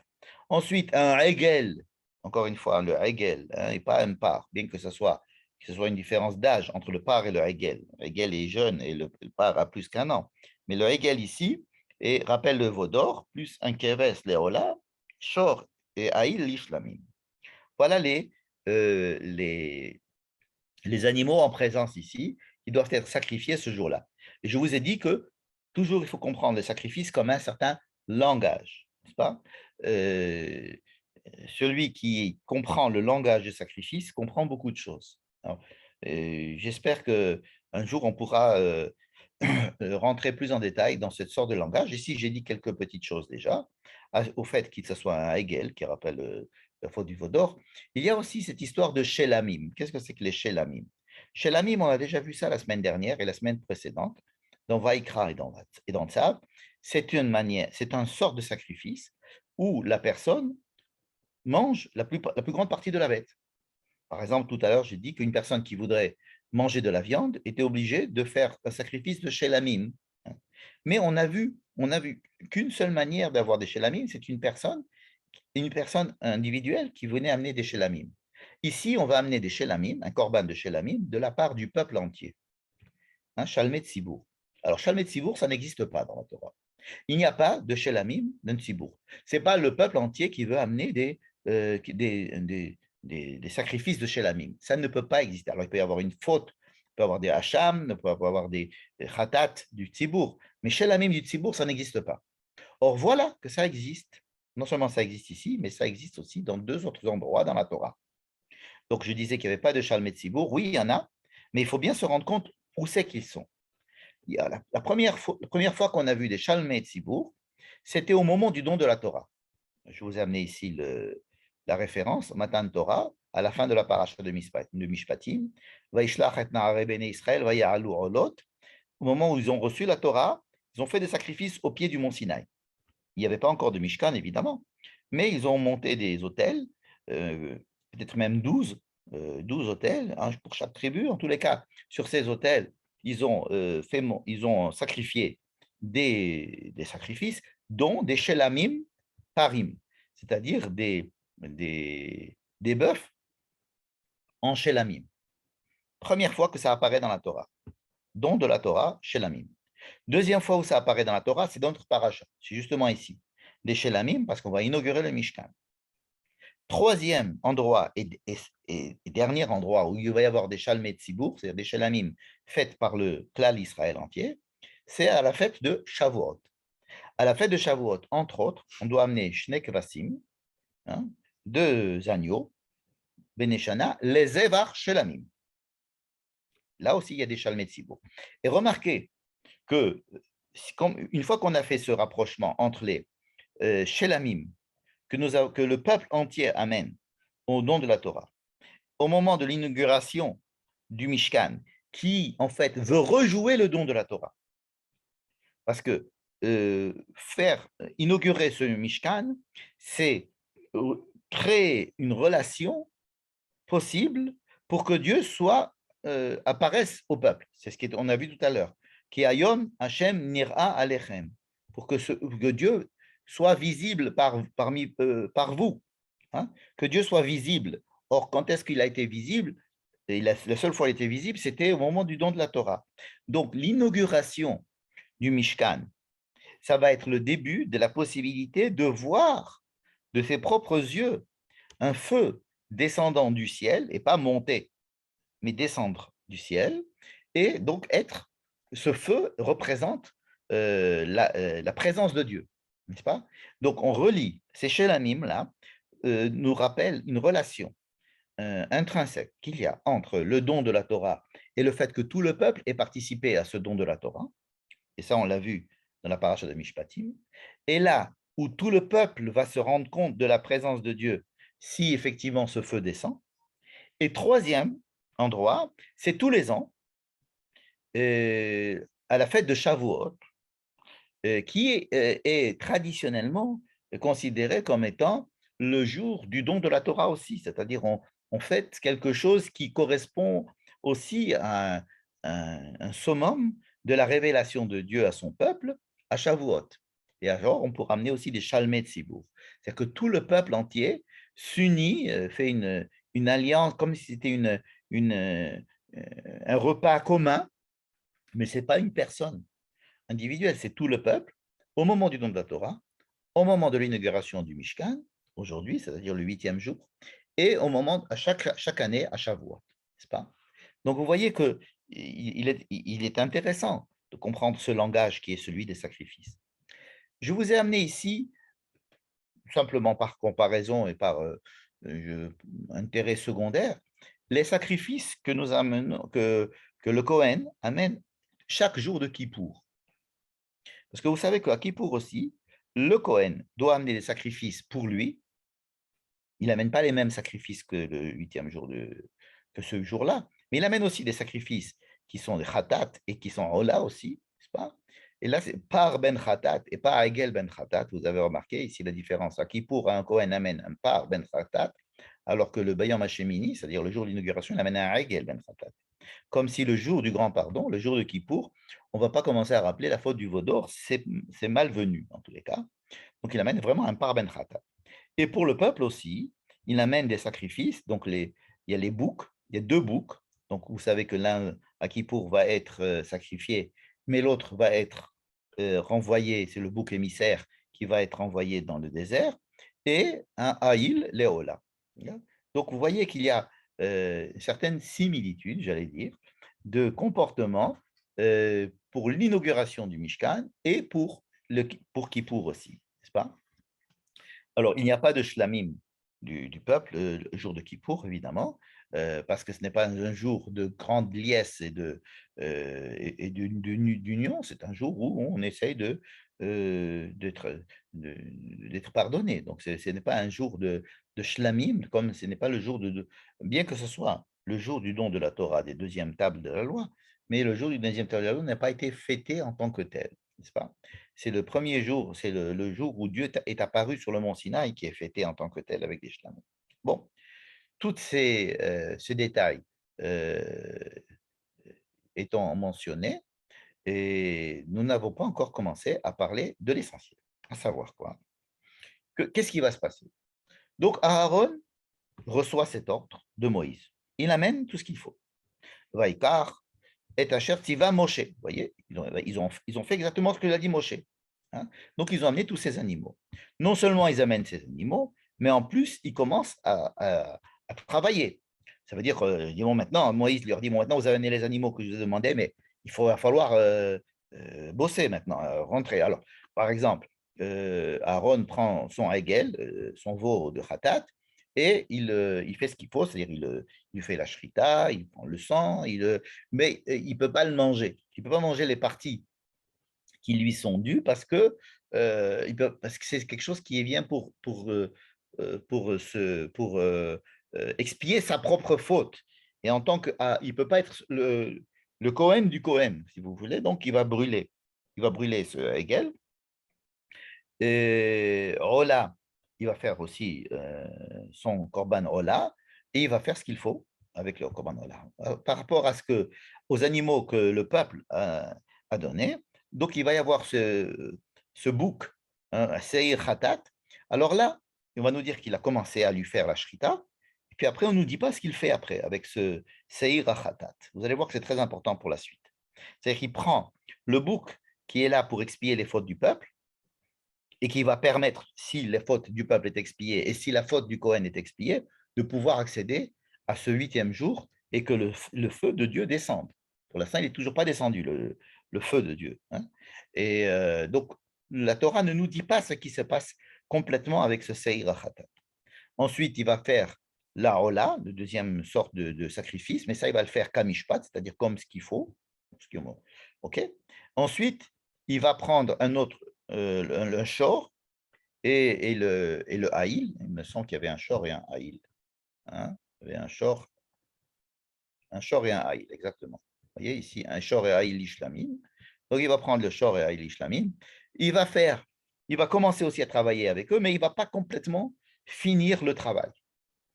[SPEAKER 1] Ensuite, un Hegel, encore une fois, le Hegel, et pas un par, bien que ce soit une différence d'âge entre le par et le Hegel. Le Hegel est jeune et le par a plus qu'1 an. Mais le Hegel ici rappelle le veau d'or, plus un Keves, Léola, Shor et Aïl, l'Ishlamim. Voilà les animaux en présence ici qui doivent être sacrifiés ce jour-là. Et je vous ai dit que toujours il faut comprendre les sacrifices comme un certain langage, n'est-ce pas? Celui qui comprend le langage des sacrifices comprend beaucoup de choses. J'espère qu'un jour on pourra rentrer plus en détail dans cette sorte de langage. Ici, j'ai dit quelques petites choses déjà, au fait qu'il soit un Hegel qui rappelle la faute du veau d'or. Il y a aussi cette histoire de Shelamim. Qu'est-ce que c'est que les Shelamim? Shelamim, on a déjà vu ça la semaine dernière et la semaine précédente, dans Vaikra et dans Tzav. C'est une manière, c'est un sort de sacrifice où la personne mange la plus grande partie de la bête. Par exemple, tout à l'heure, j'ai dit qu'une personne qui voudrait manger de la viande était obligée de faire un sacrifice de Shelamim. Mais on a vu qu'une seule manière d'avoir des Shelamim, c'est une personne individuelle qui venait amener des Shelamim. Ici, on va amener des Shelamim, un korban de Shelamim, de la part du peuple entier. Shalmet Tzibour. Alors, Shalmet Tzibour, ça n'existe pas dans la Torah. Il n'y a pas de Shelamim d'un Tzibour. Ce n'est pas le peuple entier qui veut amener des sacrifices de Shelamim. Ça ne peut pas exister. Alors, il peut y avoir une faute, il peut y avoir des Hacham, il peut y avoir des Khatat du Tzibour, mais Shelamim du Tzibour, ça n'existe pas. Or, voilà que ça existe. Non seulement ça existe ici, mais ça existe aussi dans 2 autres endroits dans la Torah. Donc, je disais qu'il n'y avait pas de Shalmet Tzibour. Oui, il y en a, mais il faut bien se rendre compte où c'est qu'ils sont. La première fois qu'on a vu des Shalmet Tzibour, c'était au moment du don de la Torah. Je vous ai amené ici la référence, Matan Torah, à la fin de la paracha de Mishpatim, Vaishlach et Na'are Bene Israël, Vaya'alu Olot. Au moment où ils ont reçu la Torah, ils ont fait des sacrifices au pied du mont Sinaï. Il n'y avait pas encore de Mishkan, évidemment, mais ils ont monté des autels, peut-être même 12 autels, pour chaque tribu. En tous les cas, sur ces autels, ils ont sacrifié des sacrifices, dont des Shelamim Parim, c'est-à-dire des bœufs en Shelamim. Première fois que ça apparaît dans la Torah, don de la Torah, Shelamim. Deuxième fois où ça apparaît dans la Torah, c'est dans notre paracha. C'est justement ici. Des Shelamim, parce qu'on va inaugurer le Mishkan. Troisième endroit et dernier endroit où il va y avoir des Shalmet Tzibour, c'est-à-dire des Shelamim faites par le Klal Israël entier, c'est à la fête de Shavuot. À la fête de Shavuot, entre autres, on doit amener Shnei Kvasim, 2 agneaux, Beneshana, les Evar Shelamim. Là aussi, il y a des Shalmet Tzibour. Et remarquez que une fois qu'on a fait ce rapprochement entre les Shelamim que le peuple entier amène au don de la Torah, au moment de l'inauguration du Mishkan, qui en fait veut rejouer le don de la Torah, parce que faire inaugurer ce Mishkan, c'est créer une relation possible pour que Dieu apparaisse au peuple. C'est ce qu'on a vu tout à l'heure. Ki hayom Hashem nira alechem, pour que Dieu soit visible par vous, que Dieu soit visible. Or, quand est-ce qu'il a été visible? Et la seule fois qu'il a été visible, c'était au moment du don de la Torah. Donc, l'inauguration du Mishkan ça va être le début de la possibilité de voir de ses propres yeux un feu descendant du ciel, et pas monter, mais descendre du ciel, et donc ce feu représente la présence de Dieu, n'est-ce pas? Donc on relie ces Shelamim là, nous rappellent une relation intrinsèque qu'il y a entre le don de la Torah et le fait que tout le peuple ait participé à ce don de la Torah, et ça on l'a vu dans la paracha de Mishpatim, et là où tout le peuple va se rendre compte de la présence de Dieu si effectivement ce feu descend. Et troisième endroit, c'est tous les ans, à la fête de Shavuot, qui est traditionnellement considéré comme étant le jour du don de la Torah aussi, c'est-à-dire on fête quelque chose qui correspond aussi à un summum de la révélation de Dieu à son peuple, à Shavuot. Et alors, on pourra amener aussi des Shalmei Tzibour. C'est-à-dire que tout le peuple entier s'unit, fait une alliance, comme si c'était un repas commun, mais ce n'est pas une personne individuelle, c'est tout le peuple, au moment du don de la Torah, au moment de l'inauguration du Mishkan, aujourd'hui, c'est-à-dire le 8e jour, et au moment, à chaque année, à Shavuot, n'est-ce pas? Donc, vous voyez qu'il est intéressant de comprendre ce langage qui est celui des sacrifices. Je vous ai amené ici, simplement par comparaison et par intérêt secondaire, les sacrifices que le Kohen amène chaque jour de Kippour. Parce que vous savez qu'à Kippour aussi, le Kohen doit amener des sacrifices pour lui. Il n'amène pas les mêmes sacrifices que le 8e jour que ce jour-là, mais il amène aussi des sacrifices qui sont des khatat et qui sont ola aussi, n'est-ce pas? Et là, c'est par ben khatat et pas egel ben khatat. Vous avez remarqué ici la différence. À Kippour, un Kohen amène un par ben khatat, alors que le Bayam Hashemini, c'est-à-dire le jour de l'inauguration, il amène un egel ben khatat. Comme si le jour du grand pardon, le jour de Kippour, on ne va pas commencer à rappeler la faute du veau d'or, c'est malvenu en tous les cas. Donc il amène vraiment un par ben khatat. Et pour le peuple aussi, il amène des sacrifices. Donc il y a les boucs, il y a deux boucs. Donc vous savez que l'un à Kippour va être sacrifié, mais l'autre va être renvoyé, c'est le bouc émissaire qui va être envoyé dans le désert, et un haïl, léola. Donc vous voyez qu'il y a certaines similitudes, j'allais dire, de comportement pour l'inauguration du Mishkan et pour Kippour aussi, n'est-ce pas? Alors, il n'y a pas de shlamim du peuple le jour de Kippour, évidemment, parce que ce n'est pas un jour de grande liesse et d'union, c'est un jour où on essaye d'être pardonné. Donc, ce n'est pas un jour de shlamim, comme ce n'est pas le jour bien que ce soit le jour du don de la Torah, des deuxièmes tables de la loi, mais le jour du deuxième table de la loi n'a pas été fêté en tant que tel, n'est-ce pas? C'est le premier jour, c'est le jour où Dieu est apparu sur le mont Sinaï qui est fêté en tant que tel avec des shlamim. Bon, tous ces détails euh, étant mentionnés, et nous n'avons pas encore commencé à parler de l'essentiel, à savoir quoi? Qu'est-ce qui va se passer? Donc Aaron reçoit cet ordre de Moïse. Il amène tout ce qu'il faut. Vaikar et Asher Tiva Moshe. Vous voyez, ils ont fait exactement ce que l'a dit Moshe. Hein. Donc, ils ont amené tous ces animaux. Non seulement ils amènent ces animaux, mais en plus, ils commencent à travailler. Ça veut dire, bon, maintenant, Moïse leur dit, bon, maintenant, vous avez amené les animaux que je vous ai demandé, mais va falloir bosser maintenant, rentrer. Alors, par exemple, Aaron prend son hegel, son veau de Khatat, et il fait ce qu'il faut, c'est-à-dire il fait la shrita, il prend le sang, mais il ne peut pas le manger. Il ne peut pas manger les parties qui lui sont dues parce que c'est quelque chose qui vient pour expier sa propre faute. Et en tant que il ne peut pas être le Kohen du Kohen, si vous voulez, donc il va brûler. Il va brûler ce Hegel. Et Ola, il va faire aussi son Korban Ola, et il va faire ce qu'il faut avec le Korban Ola. Par rapport aux animaux que le peuple a donné, donc il va y avoir ce bouc, Seir Khatat. Alors là, on va nous dire qu'il a commencé à lui faire la shrita, et puis après, on ne nous dit pas ce qu'il fait après avec ce Seir Khatat. Vous allez voir que c'est très important pour la suite. C'est-à-dire qu'il prend le bouc qui est là pour expier les fautes du peuple, et qui va permettre, si la faute du peuple est expiée et si la faute du Cohen est expiée, de pouvoir accéder à ce 8e jour et que le feu de Dieu descende. Pour l'instant, il n'est toujours pas descendu, le feu de Dieu, hein. Et donc, la Torah ne nous dit pas ce qui se passe complètement avec ce Seir HaChatat. Ensuite, il va faire la Ola, le deuxième sorte de sacrifice, mais ça, il va le faire kamishpat, c'est-à-dire comme ce qu'il faut. OK. Ensuite, il va prendre un autre, le shor et le haïl. Il me semble qu'il y avait un shor et un haïl, hein. Il y avait un shor et un haïl, exactement. Vous voyez ici, un shor et haïl ishlamim. Donc, il va prendre le shor et haïl ishlamim. Il va commencer aussi à travailler avec eux, mais il ne va pas complètement finir le travail.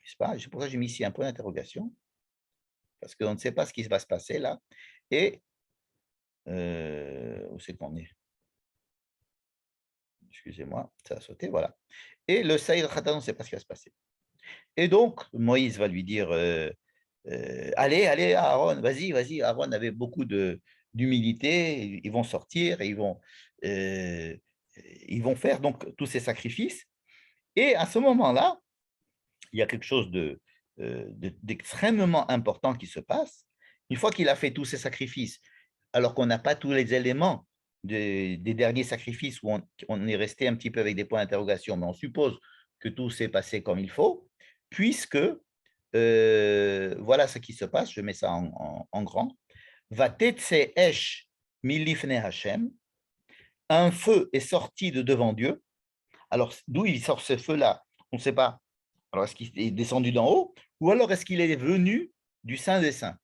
[SPEAKER 1] C'est pour ça que j'ai mis ici un point d'interrogation, parce qu'on ne sait pas ce qui va se passer là. Et où c'est qu'on est? Excusez-moi, ça a sauté, voilà. Et le Saïd Khatan, on ne sait pas ce qui va se passer. Et donc, Moïse va lui dire allez, allez, Aaron, vas-y, vas-y. Aaron avait beaucoup d'humilité, ils vont sortir et ils vont faire donc tous ces sacrifices. Et à ce moment-là, il y a quelque chose d'extrêmement important qui se passe. Une fois qu'il a fait tous ces sacrifices, alors qu'on n'a pas tous les éléments des derniers sacrifices où on est resté un petit peu avec des points d'interrogation, mais on suppose que tout s'est passé comme il faut, puisque voilà ce qui se passe, je mets ça en grand. Va tetse esh milifne Hashem, un feu est sorti de devant Dieu. Alors, d'où il sort ce feu-là? On ne sait pas. Alors, est-ce qu'il est descendu d'en haut ou alors est-ce qu'il est venu du Saint des Saints?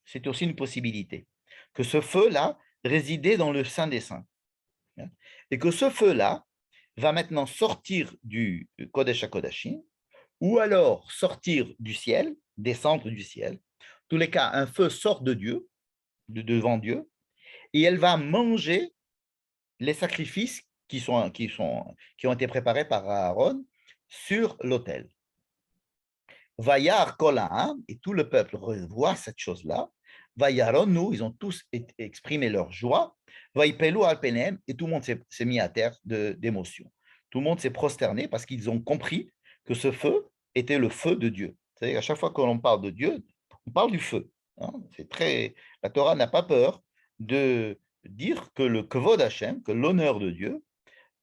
[SPEAKER 1] C'est aussi une possibilité. Que ce feu-là résidait dans le Saint des Saints. Et que ce feu-là va maintenant sortir du Kodesh HaKodashim ou alors sortir du ciel, descendre du ciel. En tous les cas, un feu sort de Dieu, de devant Dieu, et elle va manger les sacrifices qui ont été préparés par Aaron sur l'autel. Vayar kol ha'am, et tout le peuple revoit cette chose-là. Vayaronu, ils ont tous exprimé leur joie. Vaipelu al penem, et tout le monde s'est mis à terre d'émotion. Tout le monde s'est prosterné parce qu'ils ont compris que ce feu était le feu de Dieu. C'est-à-dire à chaque fois que l'on parle de Dieu, on parle du feu, hein. La Torah n'a pas peur de dire que le kavod Hashem, que l'honneur de Dieu,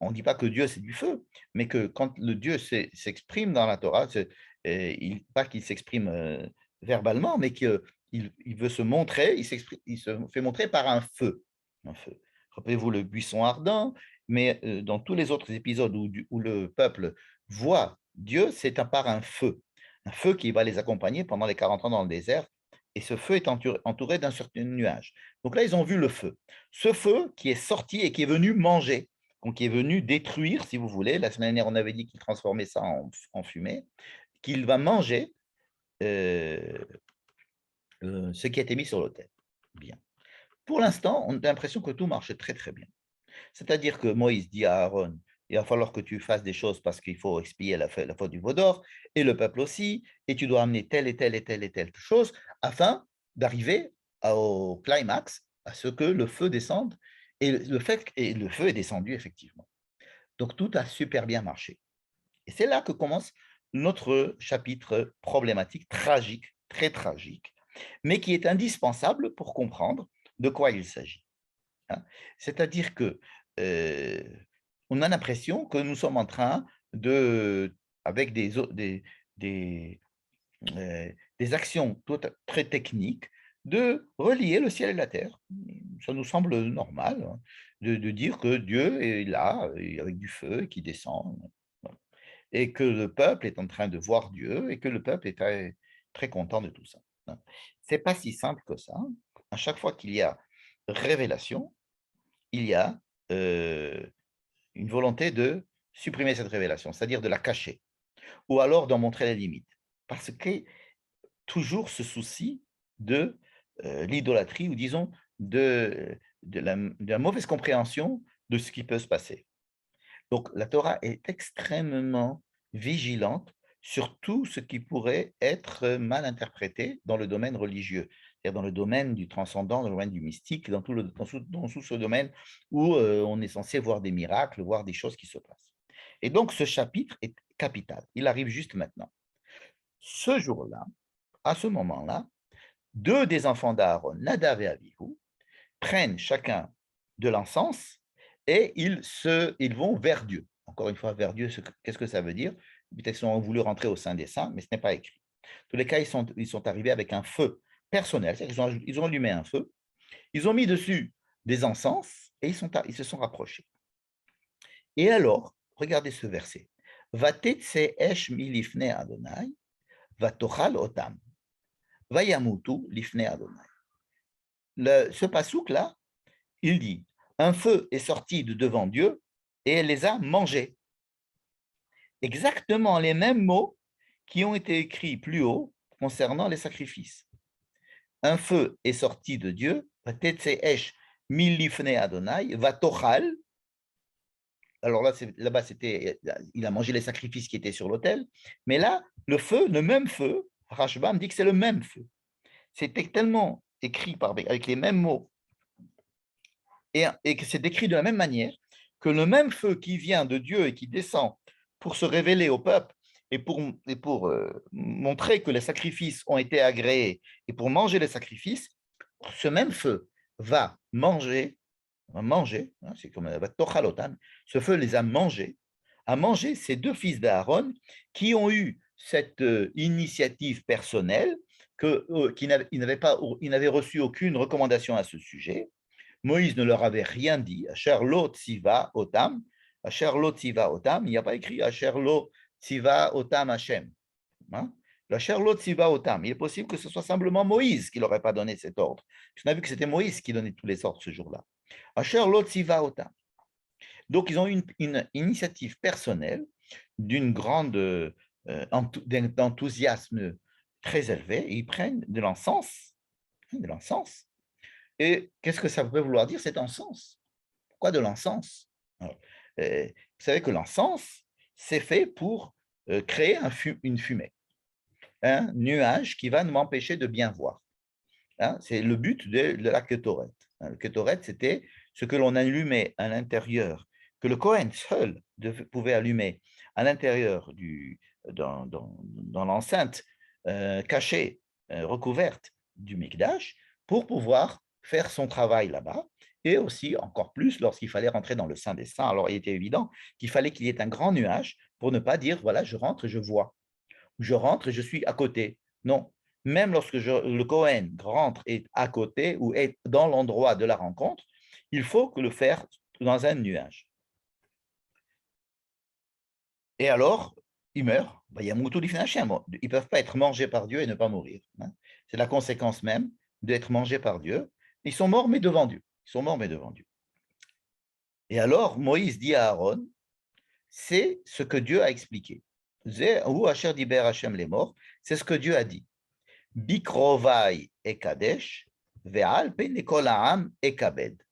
[SPEAKER 1] on ne dit pas que Dieu c'est du feu, mais que quand le Dieu s'exprime dans la Torah, pas qu'il s'exprime verbalement, mais qu'il veut se montrer, il se fait montrer par un feu. Un feu. Rappelez-vous le buisson ardent, mais dans tous les autres épisodes où le peuple voit Dieu, c'est par un feu qui va les accompagner pendant les 40 ans dans le désert, et ce feu est entouré d'un certain nuage. Donc là, ils ont vu le feu. Ce feu qui est sorti et qui est venu manger, donc qui est venu détruire, si vous voulez. La semaine dernière, on avait dit qu'il transformait ça en fumée, qu'il va manger ce qui a été mis sur l'autel. Bien. Pour l'instant, on a l'impression que tout marche très, très bien. C'est-à-dire que Moïse dit à Aaron, il va falloir que tu fasses des choses parce qu'il faut expier la faute du veau d'or, et le peuple aussi, et tu dois amener telle et telle et telle et telle chose, afin d'arriver au climax, à ce que le feu descende, et le feu est descendu effectivement. Donc, tout a super bien marché. Et c'est là que commence notre chapitre problématique, tragique, très tragique, mais qui est indispensable pour comprendre de quoi il s'agit, hein. C'est-à-dire que on a l'impression que nous sommes en train avec des actions très techniques, de relier le ciel et la terre. Ça nous semble normal, hein, de dire que Dieu est là, avec du feu qui descend, voilà. Et que le peuple est en train de voir Dieu et que le peuple est très, très content de tout ça, hein. C'est pas si simple que ça. À chaque fois qu'il y a révélation, il y a une volonté de supprimer cette révélation, c'est-à-dire de la cacher, ou alors d'en montrer les limites. Parce que toujours ce souci de l'idolâtrie, ou disons de la mauvaise compréhension de ce qui peut se passer. Donc la Torah est extrêmement vigilante sur tout ce qui pourrait être mal interprété dans le domaine religieux, c'est-à-dire dans le domaine du transcendant, dans le domaine du mystique, dans tout ce domaine où on est censé voir des miracles, voir des choses qui se passent. Et donc, ce chapitre est capital. Il arrive juste maintenant. Ce jour-là, à ce moment-là, deux des enfants d'Aaron, Nadav et Abihu, prennent chacun de l'encens et ils vont vers Dieu. Encore une fois, vers Dieu, qu'est-ce que ça veut dire? Peut-être qu'ils ont voulu rentrer au sein des saints, mais ce n'est pas écrit. En tous les cas, ils sont arrivés avec un feu personnel. Ils ont allumé un feu, ils ont mis dessus des encens et ils se sont rapprochés. Et alors, regardez ce verset. Vatetse esh mi lifnei Adonai, vatochal otam, vayamutu lifnei Adonai. Ce passouk-là, il dit, un feu est sorti de devant Dieu et elle les a mangés. Exactement les mêmes mots qui ont été écrits plus haut concernant les sacrifices. Un feu est sorti de Dieu, vatetse milifne Adonai, vatochal. Alors là-bas, il a mangé les sacrifices qui étaient sur l'autel, mais là, le feu, le même feu, Rashbam dit que c'est le même feu. C'était tellement écrit avec les mêmes mots et que c'est décrit de la même manière que le même feu qui vient de Dieu et qui descend pour se révéler au peuple et pour montrer que les sacrifices ont été agréés et pour manger les sacrifices, ce même feu va manger, hein, c'est comme Tochalotan, ce feu les a mangés ces deux fils d'Aaron qui ont eu cette initiative personnelle, qu'ils n'avaient reçu aucune recommandation à ce sujet. Moïse ne leur avait rien dit. Asher lo tziva otam. Asher lo tziva otam. Il n'y a pas écrit Asher lo tziva otam Hashem. Hein? Asher lo tziva otam. Il est possible que ce soit simplement Moïse qui leur ait pas donné cet ordre. On a vu que c'était Moïse qui donnait tous les ordres ce jour-là. Asher lo tziva otam. Donc, ils ont eu une initiative personnelle d'un enthousiasme très élevé. Et ils prennent de l'encens. Et qu'est-ce que ça peut vouloir dire, cet encens? Pourquoi de l'encens? Vous savez que l'encens, c'est fait pour créer une fumée, un nuage qui va m'empêcher de bien voir. Hein, c'est le but de la Ketoret. Le Ketoret, c'était ce que l'on allumait à l'intérieur, que le Kohen seul pouvait allumer à l'intérieur dans l'enceinte cachée, recouverte du Mikdash, pour pouvoir faire son travail là-bas, et aussi, encore plus, lorsqu'il fallait rentrer dans le Saint des Saints. Alors, il était évident qu'il fallait qu'il y ait un grand nuage pour ne pas dire, voilà, je rentre et je vois, je rentre et je suis à côté. Non, même lorsque le Kohen rentre et est à côté ou est dans l'endroit de la rencontre, il faut que le faire dans un nuage. Et alors, ils meurent. Il y a Moutou Ifnachem. Ils ne peuvent pas être mangés par Dieu et ne pas mourir. C'est la conséquence même d'être mangés par Dieu. Ils sont morts, mais devant Dieu. Ils sont morts, mais devant Dieu. Et alors, Moïse dit à Aaron, c'est ce que Dieu a expliqué. C'est ce que Dieu a dit. Bikrovai et Kadesh, ve'al penekol ha'am et kabed.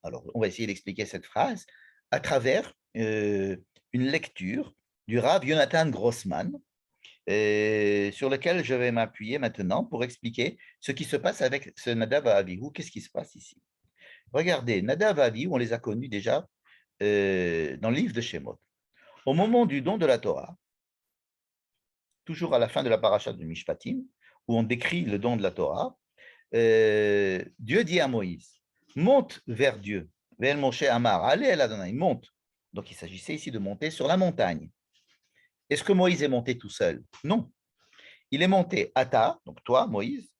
[SPEAKER 1] Alors, on va essayer d'expliquer cette phrase à travers une lecture du Rav Jonathan Grossman, sur lequel je vais m'appuyer maintenant pour expliquer ce qui se passe avec ce Nadav et Avihu. Qu'est-ce qui se passe ici? Regardez, Nadav et Avihu, on les a connus déjà dans le livre de Shemot. Au moment du don de la Torah, toujours à la fin de la paracha de Mishpatim, où on décrit le don de la Torah, Dieu dit à Moïse, monte vers Dieu. Vel Moshe Amar, allez El Adonai, monte. Donc il s'agissait ici de monter sur la montagne. Est-ce que Moïse est monté tout seul? Non. Il est monté Ata, donc toi, Moïse,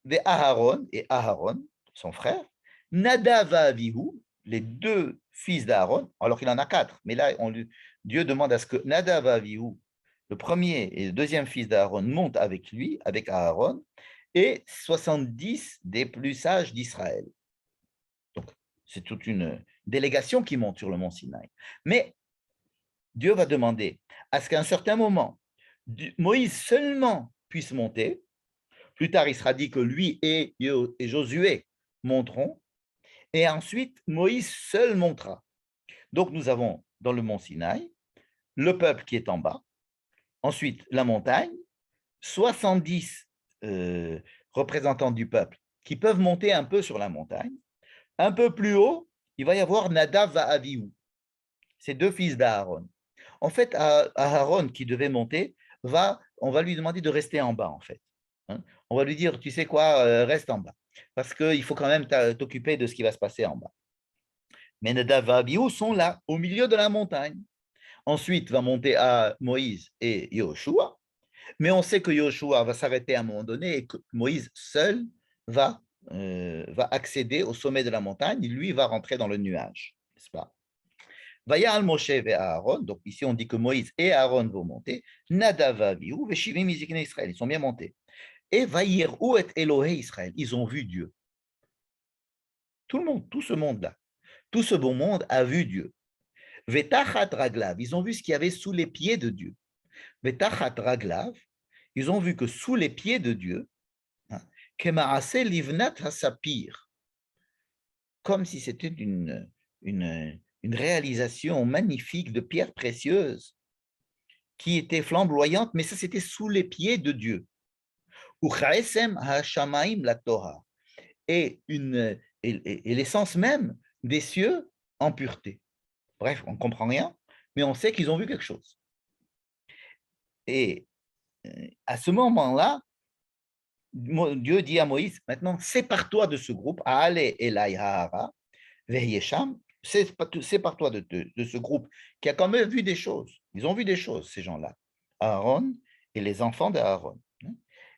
[SPEAKER 1] ve Aharon et Aharon, son frère, Nadav et Avihu, les deux fils d'Aaron, alors qu'il en a quatre, mais là, Dieu demande à ce que Nadav et Avihu, le premier et le deuxième fils d'Aaron, montent avec lui, avec Aaron, et 70 des plus sages d'Israël. Donc, c'est toute une délégation qui monte sur le mont Sinaï. Mais Dieu va demander à ce qu'à un certain moment, Moïse seulement puisse monter. Plus tard, il sera dit que lui et Josué monteront. Et ensuite, Moïse seul montera. Donc, nous avons dans le mont Sinaï le peuple qui est en bas, ensuite la montagne, 70 représentants du peuple qui peuvent monter un peu sur la montagne. Un peu plus haut, il va y avoir Nadav et Avihu. ces deux fils d'Aaron. En fait, Aaron qui devait monter, on va lui demander de rester en bas, en fait. Hein. On va lui dire, tu sais quoi, reste en bas, parce qu'il faut quand même t'occuper de ce qui va se passer en bas. Mais Nadav et Abihu sont là, au milieu de la montagne. Ensuite, va monter à Moïse et Yoshua, mais on sait que Yoshua va s'arrêter à un moment donné et que Moïse seul va accéder au sommet de la montagne, lui va rentrer dans le nuage, n'est-ce pas? Vayal Moshe et Aaron, donc ici on dit que Moïse et Aaron vont monter, Nadav Avihu, Veshivim Izikne Israël, ils sont bien montés. Et Vayirou et Elohé Israël, ils ont vu Dieu. Tout le monde, tout ce monde-là, tout ce bon monde a vu Dieu. Vetachat Raglav, ils ont vu ce qu'il y avait sous les pieds de Dieu. Vetachat Raglav, ils ont vu que sous les pieds de Dieu, Kemaase Livnat Hasapir, comme si c'était une réalisation magnifique de pierres précieuses qui était flamboyante, mais ça c'était sous les pieds de Dieu. Uchaesem hashamaim la Torah, et l'essence même des cieux en pureté. Bref, on ne comprend rien, mais on sait qu'ils ont vu quelque chose. Et à ce moment-là, Dieu dit à Moïse, maintenant, sépare-toi de ce groupe, Ale Elai Ha'ara, Vehyesham, sépare-toi de ce groupe qui a quand même vu des choses. Ils ont vu des choses, ces gens-là. Aaron et les enfants d'Aaron.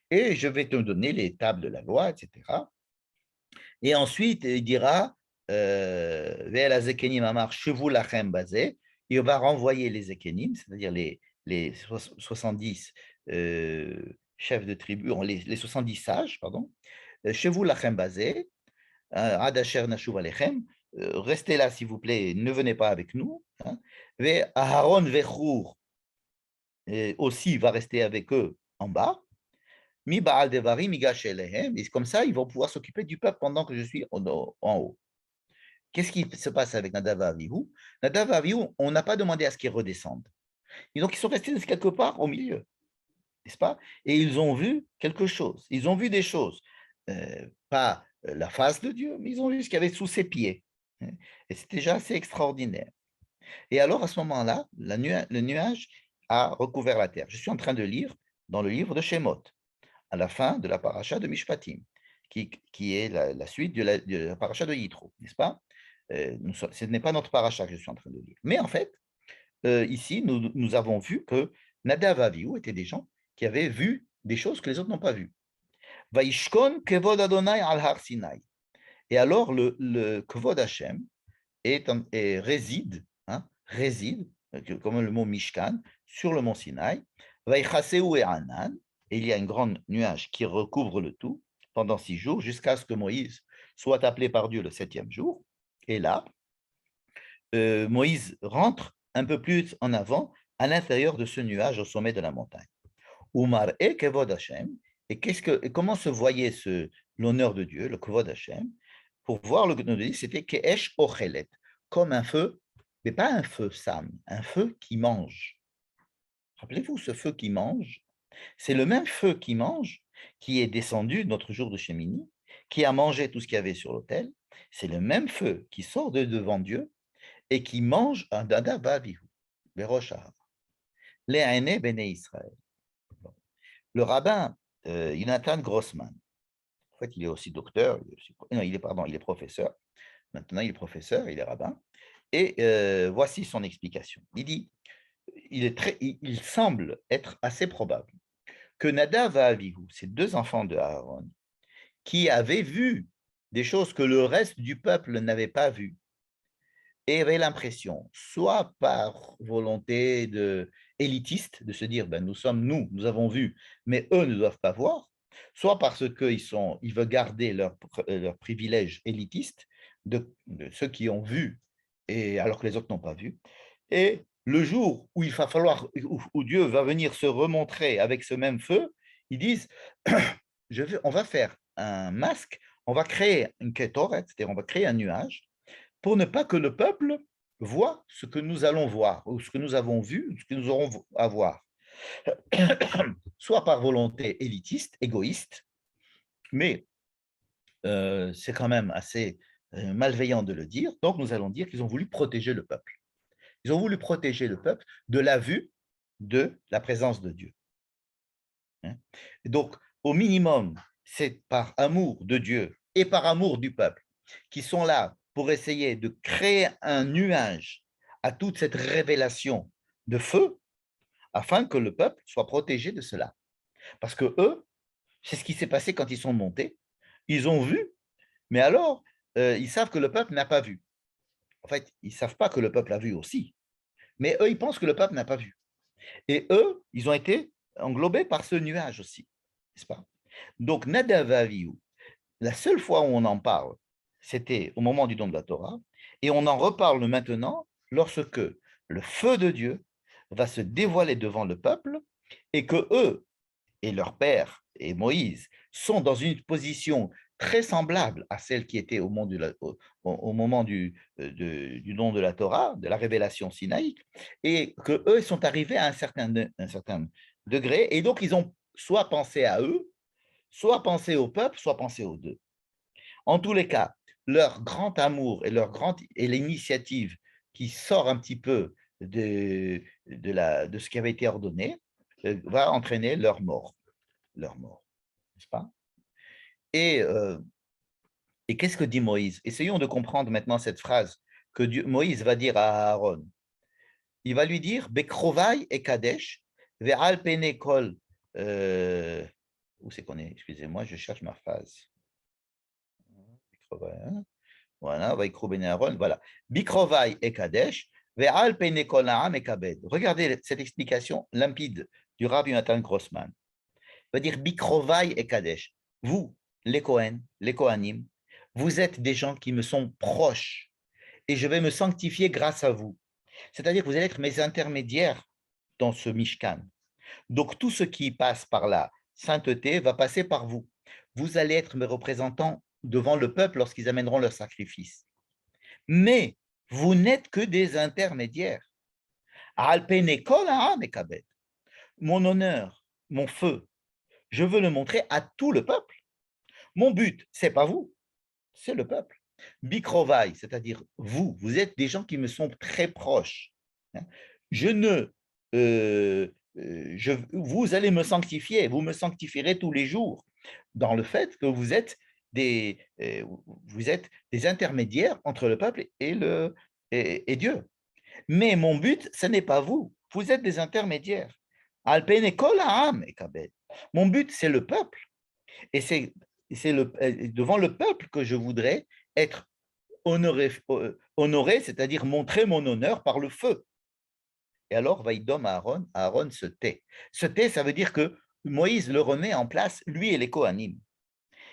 [SPEAKER 1] Et je vais te donner les tables de la loi, etc. Et ensuite, il dira, il va renvoyer les Ekenim, c'est-à-dire les 70 chefs de tribu, les 70 sages, pardon, chez vous, lachem basé, Adasher Nashuv Alechem, restez là s'il vous plaît, ne venez pas avec nous. Hein. Aharon Vechur aussi va rester avec eux en bas. Mi Baal Devarim, Migash Elehem, et comme ça, ils vont pouvoir s'occuper du peuple pendant que je suis en haut. Qu'est-ce qui se passe avec Nadav et Avihu? Nadav et Avihu, on n'a pas demandé à ce qu'ils redescendent. Et donc, ils sont restés quelque part au milieu, n'est-ce pas? Et ils ont vu quelque chose. Ils ont vu des choses. Pas la face de Dieu, mais ils ont vu ce qu'il y avait sous ses pieds. Et c'est déjà assez extraordinaire. Et alors, à ce moment-là, le nuage a recouvert la terre. Je suis en train de lire dans le livre de Shemot, à la fin de la paracha de Mishpatim, qui est la suite de la paracha de Yitro, n'est-ce pas? Ce n'est pas notre paracha que je suis en train de lire. Mais en fait, ici, nous avons vu que Nadav et Avihu étaient des gens qui avaient vu des choses que les autres n'ont pas vues. Vaishkon kevod Adonai al har Sinai. Et alors, le kevod Hashem réside, comme le mot Mishkan, sur le mont Sinaï. Vaichaseu et Anan, et il y a un grand nuage qui recouvre le tout pendant 6 jours, jusqu'à ce que Moïse soit appelé par Dieu le 7e jour. Et là, Moïse rentre un peu plus en avant à l'intérieur de ce nuage au sommet de la montagne. Umar et Kevod Hashem, et comment se voyait l'honneur de Dieu, le Kevod Hashem? Pour voir le Gnodéli, c'était Keesh Ochelet, comme un feu, mais pas un feu Sam, un feu qui mange. Rappelez-vous, ce feu qui mange, c'est le même feu qui mange, qui est descendu notre jour de Shemini, qui a mangé tout ce qu'il y avait sur l'autel. C'est le même feu qui sort de devant Dieu et qui mange un Nadav et Avihu, Berosh Hahar, Le'aene Bene Israël. Le rabbin Jonathan Grossman, en fait, il est aussi docteur, il est professeur. Maintenant, il est professeur, il est rabbin. Et voici son explication. Il dit, il semble être assez probable que Nadav et Avihu, ces deux enfants de Aaron, qui avaient vu des choses que le reste du peuple n'avait pas vues, et avaient l'impression, soit par volonté élitiste, de se dire, ben, nous avons vu, mais eux ne doivent pas voir, soit parce qu'ils veulent garder leur privilège élitiste de ceux qui ont vu, et alors que les autres n'ont pas vu. Et le jour où il va falloir, où Dieu va venir se remontrer avec ce même feu, ils disent, on va faire un masque, on va créer une kétoret, c'est-à-dire on va créer un nuage, pour ne pas que le peuple voit ce que nous allons voir, ou ce que nous avons vu, ou ce que nous aurons à voir. Soit par volonté élitiste, égoïste, mais c'est quand même assez malveillant de le dire, donc nous allons dire qu'ils ont voulu protéger le peuple. Ils ont voulu protéger le peuple de la vue de la présence de Dieu. Donc, au minimum, c'est par amour de Dieu et par amour du peuple qui sont là pour essayer de créer un nuage à toute cette révélation de feu afin que le peuple soit protégé de cela. Parce que eux, c'est ce qui s'est passé quand ils sont montés. Ils ont vu, mais alors, ils savent que le peuple n'a pas vu. En fait, ils ne savent pas que le peuple a vu aussi. Mais eux, ils pensent que le peuple n'a pas vu. Et eux, ils ont été englobés par ce nuage aussi, n'est-ce pas? Donc, Nadav et Avihu, la seule fois où on en parle, c'était au moment du don de la Torah, et on en reparle maintenant lorsque le feu de Dieu va se dévoiler devant le peuple et que eux et leur père et Moïse sont dans une position très semblable à celle qui était au moment du don de la Torah, de la révélation sinaïque, et qu'eux sont arrivés à un certain degré, et donc ils ont soit pensé à eux, soit pensé au peuple, soit pensé aux deux. En tous les cas, leur grand amour et l'initiative qui sort un petit peu de ce qui avait été ordonné va entraîner leur mort, n'est-ce pas? Et, euh, et qu'est-ce que dit Moïse? Essayons de comprendre maintenant cette phrase que Moïse va dire à Aaron. Il va lui dire Bekrovai et Kadesh, ve'al pene kol. Où c'est qu'on est? Excusez-moi, je cherche ma phrase. Voilà, Vaikro ben Aaron, voilà. Bikrovai et Kadesh, ve'al pene kol na'am et kabed. Regardez cette explication limpide du Rabbi Jonathan Grossman. Il va dire Bikrovai et Kadesh. Vous, les Kohen, les Kohanim, vous êtes des gens qui me sont proches et je vais me sanctifier grâce à vous. C'est-à-dire que vous allez être mes intermédiaires dans ce Mishkan. Donc tout ce qui passe par la sainteté va passer par vous. Vous allez être mes représentants devant le peuple lorsqu'ils amèneront leur sacrifice. Mais vous n'êtes que des intermédiaires. Mon honneur, mon feu, je veux le montrer à tout le peuple. Mon but, c'est pas vous, c'est le peuple. Bikrovai, c'est-à-dire vous, vous êtes des gens qui me sont très proches. Je ne, vous allez me sanctifier, vous me sanctifierez tous les jours dans le fait que vous êtes des intermédiaires entre le peuple et Dieu. Mais mon but, ce n'est pas vous, vous êtes des intermédiaires. Mon but, c'est le peuple. Et c'est devant le peuple que je voudrais être honoré, c'est-à-dire montrer mon honneur par le feu. Et alors, Vaïdom Aaron, Aaron se tait. Se tait, ça veut dire que Moïse le remet en place, lui et les Kohanim.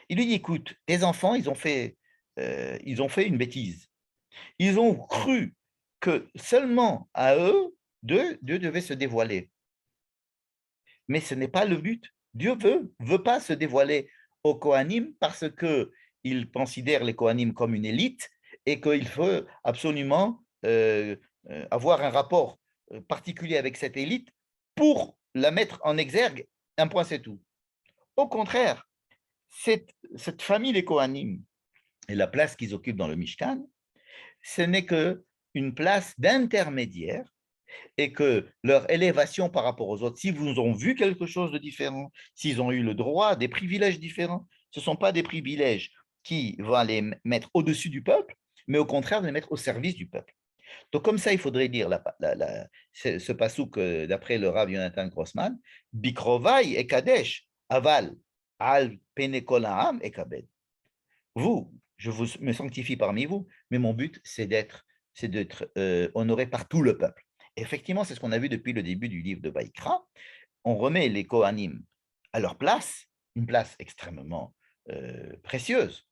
[SPEAKER 1] Il lui dit, écoute, tes enfants, ils ont fait une bêtise. Ils ont cru que seulement à eux, Dieu devait se dévoiler. Mais ce n'est pas le but. Dieu veut pas se dévoiler aux Kohanim parce qu'il considère les Kohanim comme une élite et qu'il faut absolument avoir un rapport particulier avec cette élite pour la mettre en exergue. Un point, c'est tout. Au contraire, cette famille des Kohanim et la place qu'ils occupent dans le Mishkan, ce n'est qu'une place d'intermédiaire et que leur élévation par rapport aux autres, si vous ont vu quelque chose de différent, s'ils ont eu le droit, des privilèges différents, ce ne sont pas des privilèges qui vont les mettre au-dessus du peuple, mais au contraire de les mettre au service du peuple. Donc comme ça, il faudrait dire ce pasouk d'après le Rav Jonathan Grossman, Bikrovai et Kadesh, aval, al penekolaam et kabed. Vous, je me sanctifie parmi vous, mais mon but, c'est d'être honoré par tout le peuple. Et effectivement, c'est ce qu'on a vu depuis le début du livre de Vaïkra. On remet les Kohanim à leur place, une place extrêmement précieuse,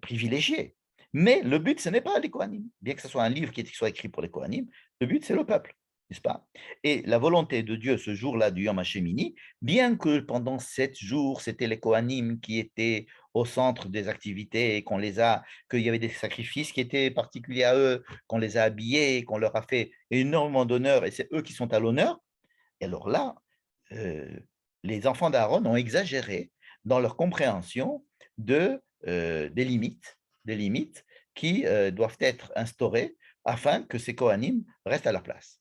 [SPEAKER 1] privilégiée. Mais le but, ce n'est pas les Kohanim. Bien que ce soit un livre qui soit écrit pour les Kohanim, le but, c'est le peuple, n'est-ce pas? Et la volonté de Dieu ce jour-là du Yom HaShemini, bien que pendant 7 jours, c'était les Kohanim qui étaient au centre des activités et qu'il y avait des sacrifices qui étaient particuliers à eux, qu'on les a habillés, qu'on leur a fait énormément d'honneur et c'est eux qui sont à l'honneur. Et alors là, les enfants d'Aaron ont exagéré dans leur compréhension des limites qui doivent être instaurées afin que ces Kohanim restent à leur place.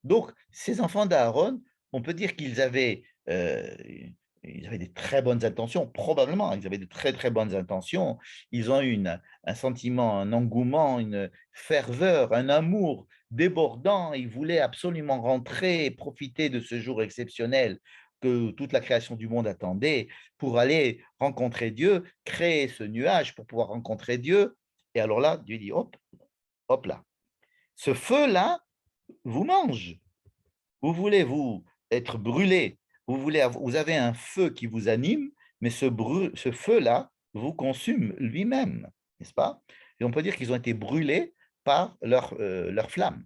[SPEAKER 1] Donc, ces enfants d'Aaron, on peut dire ils avaient des très bonnes intentions, probablement, ils avaient de très, très bonnes intentions. Ils ont eu un sentiment, un engouement, une ferveur, un amour débordant. Ils voulaient absolument rentrer et profiter de ce jour exceptionnel que toute la création du monde attendait pour aller rencontrer Dieu, créer ce nuage pour pouvoir rencontrer Dieu. Et alors là, Dieu dit, hop, hop là, ce feu-là vous mange. Vous voulez vous être brûlé, vous avez un feu qui vous anime, mais ce feu-là vous consume lui-même, n'est-ce pas? Et on peut dire qu'ils ont été brûlés par leur flamme.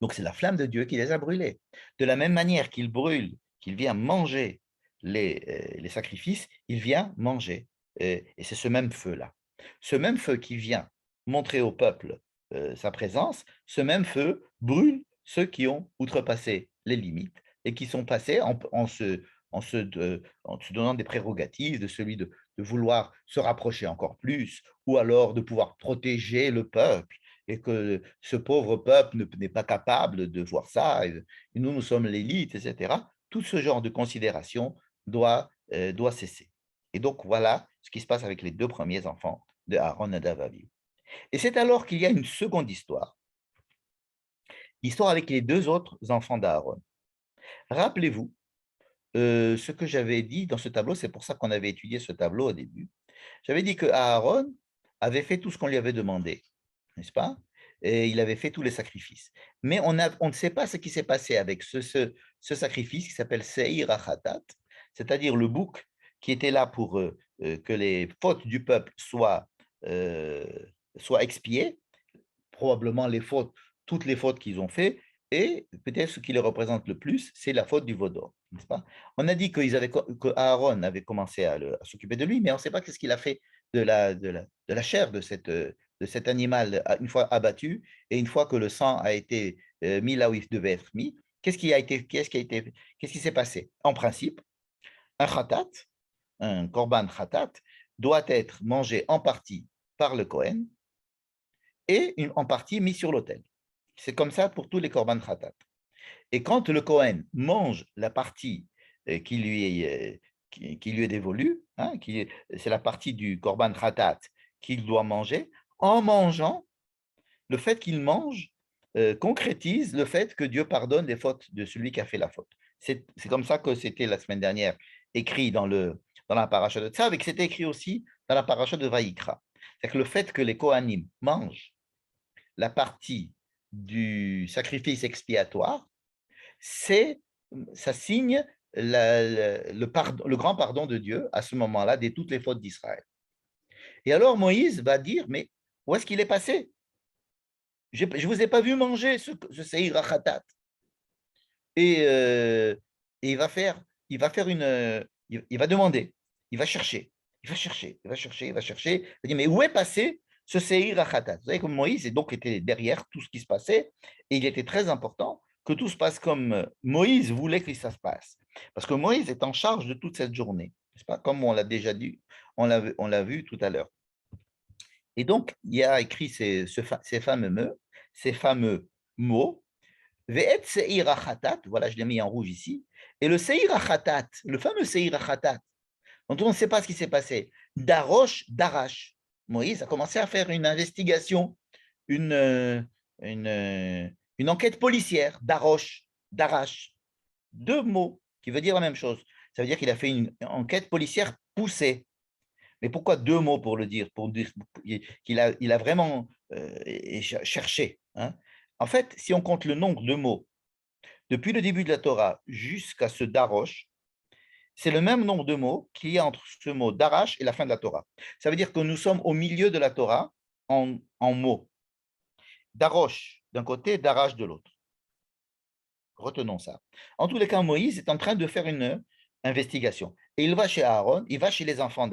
[SPEAKER 1] Donc c'est la flamme de Dieu qui les a brûlés. De la même manière qu'il brûle, qu'il vient manger les sacrifices, il vient manger. Et c'est ce même feu-là. Ce même feu qui vient montrer au peuple sa présence, ce même feu brûle ceux qui ont outrepassé les limites et qui sont passés en se donnant des prérogatives de celui de vouloir se rapprocher encore plus ou alors de pouvoir protéger le peuple et que ce pauvre peuple n'est pas capable de voir ça, et nous sommes l'élite, etc. Tout ce genre de considération doit cesser. Et donc, voilà ce qui se passe avec les deux premiers enfants de Aaron et d'Avavi. Et c'est alors qu'il y a une seconde histoire, l'histoire avec les deux autres enfants d'Aaron. Rappelez-vous ce que j'avais dit dans ce tableau, c'est pour ça qu'on avait étudié ce tableau au début. J'avais dit que Aaron avait fait tout ce qu'on lui avait demandé, n'est-ce pas? Et il avait fait tous les sacrifices. Mais on ne sait pas ce qui s'est passé avec ce sacrifice qui s'appelle Seir Achatat, c'est-à-dire le bouc qui était là pour que les fautes du peuple euh, soient expiées, probablement toutes les fautes qu'ils ont fait, et peut-être ce qui les représente le plus, c'est la faute du veau d'or, n'est-ce pas? On a dit que Aaron avait commencé à s'occuper de lui, mais on ne sait pas qu'est-ce qu'il a fait de la chair de cet animal une fois abattu, et une fois que le sang a été mis là où il devait être mis. Qu'est-ce qui s'est passé? En principe, un khatat, un korban khatat, doit être mangé en partie par le Kohen, et en partie mis sur l'autel. C'est comme ça pour tous les korban khatat. Et quand le Kohen mange la partie qui lui est dévolue, hein, c'est la partie du korban khatat qu'il doit manger, en mangeant, le fait qu'il mange concrétise le fait que Dieu pardonne les fautes de celui qui a fait la faute. C'est comme ça que c'était la semaine dernière écrit dans la paracha de Tzav, et que c'était écrit aussi dans la paracha de Vaïkra. C'est-à-dire que le fait que les Kohanim mangent la partie du sacrifice expiatoire, ça signe le grand pardon de Dieu à ce moment-là de toutes les fautes d'Israël. Et alors Moïse va dire, mais où est-ce qu'il est passé? Je ne vous ai pas vu manger ce Seir Achatat. Et, et il va demander, il va chercher, il va chercher, il va chercher, il va chercher. Il va dire, mais où est passé ce Seir Achatat? Vous savez, comme Moïse donc était derrière tout ce qui se passait, et il était très important que tout se passe comme Moïse voulait que ça se passe. Parce que Moïse est en charge de toute cette journée, n'est-ce pas? Comme on l'a déjà dit, on l'a vu tout à l'heure. Et donc, il y a écrit ces fameux mots, Ve'et Seir Achatat, voilà, je l'ai mis en rouge ici, et le Seir Achatat, le fameux Seir Achatat, dont on ne sait pas ce qui s'est passé, d'Arosh, d'Arash. Moïse a commencé à faire une investigation, une, euh, une, euh, une enquête policière d'Arosh, d'Arash. Deux mots qui veut dire la même chose. Ça veut dire qu'il a fait une enquête policière poussée. Mais pourquoi deux mots pour le dire? Pour dire qu'il a vraiment cherché. Hein. En fait, si on compte le nombre de mots depuis le début de la Torah jusqu'à ce Darosh, c'est le même nombre de mots qu'il y a entre ce mot Darash et la fin de la Torah. Ça veut dire que nous sommes au milieu de la Torah en mots. Darosh d'un côté, Darash de l'autre. Retenons ça. En tous les cas, Moïse est en train de faire une investigation. Et il va chez Aaron, il va chez les enfants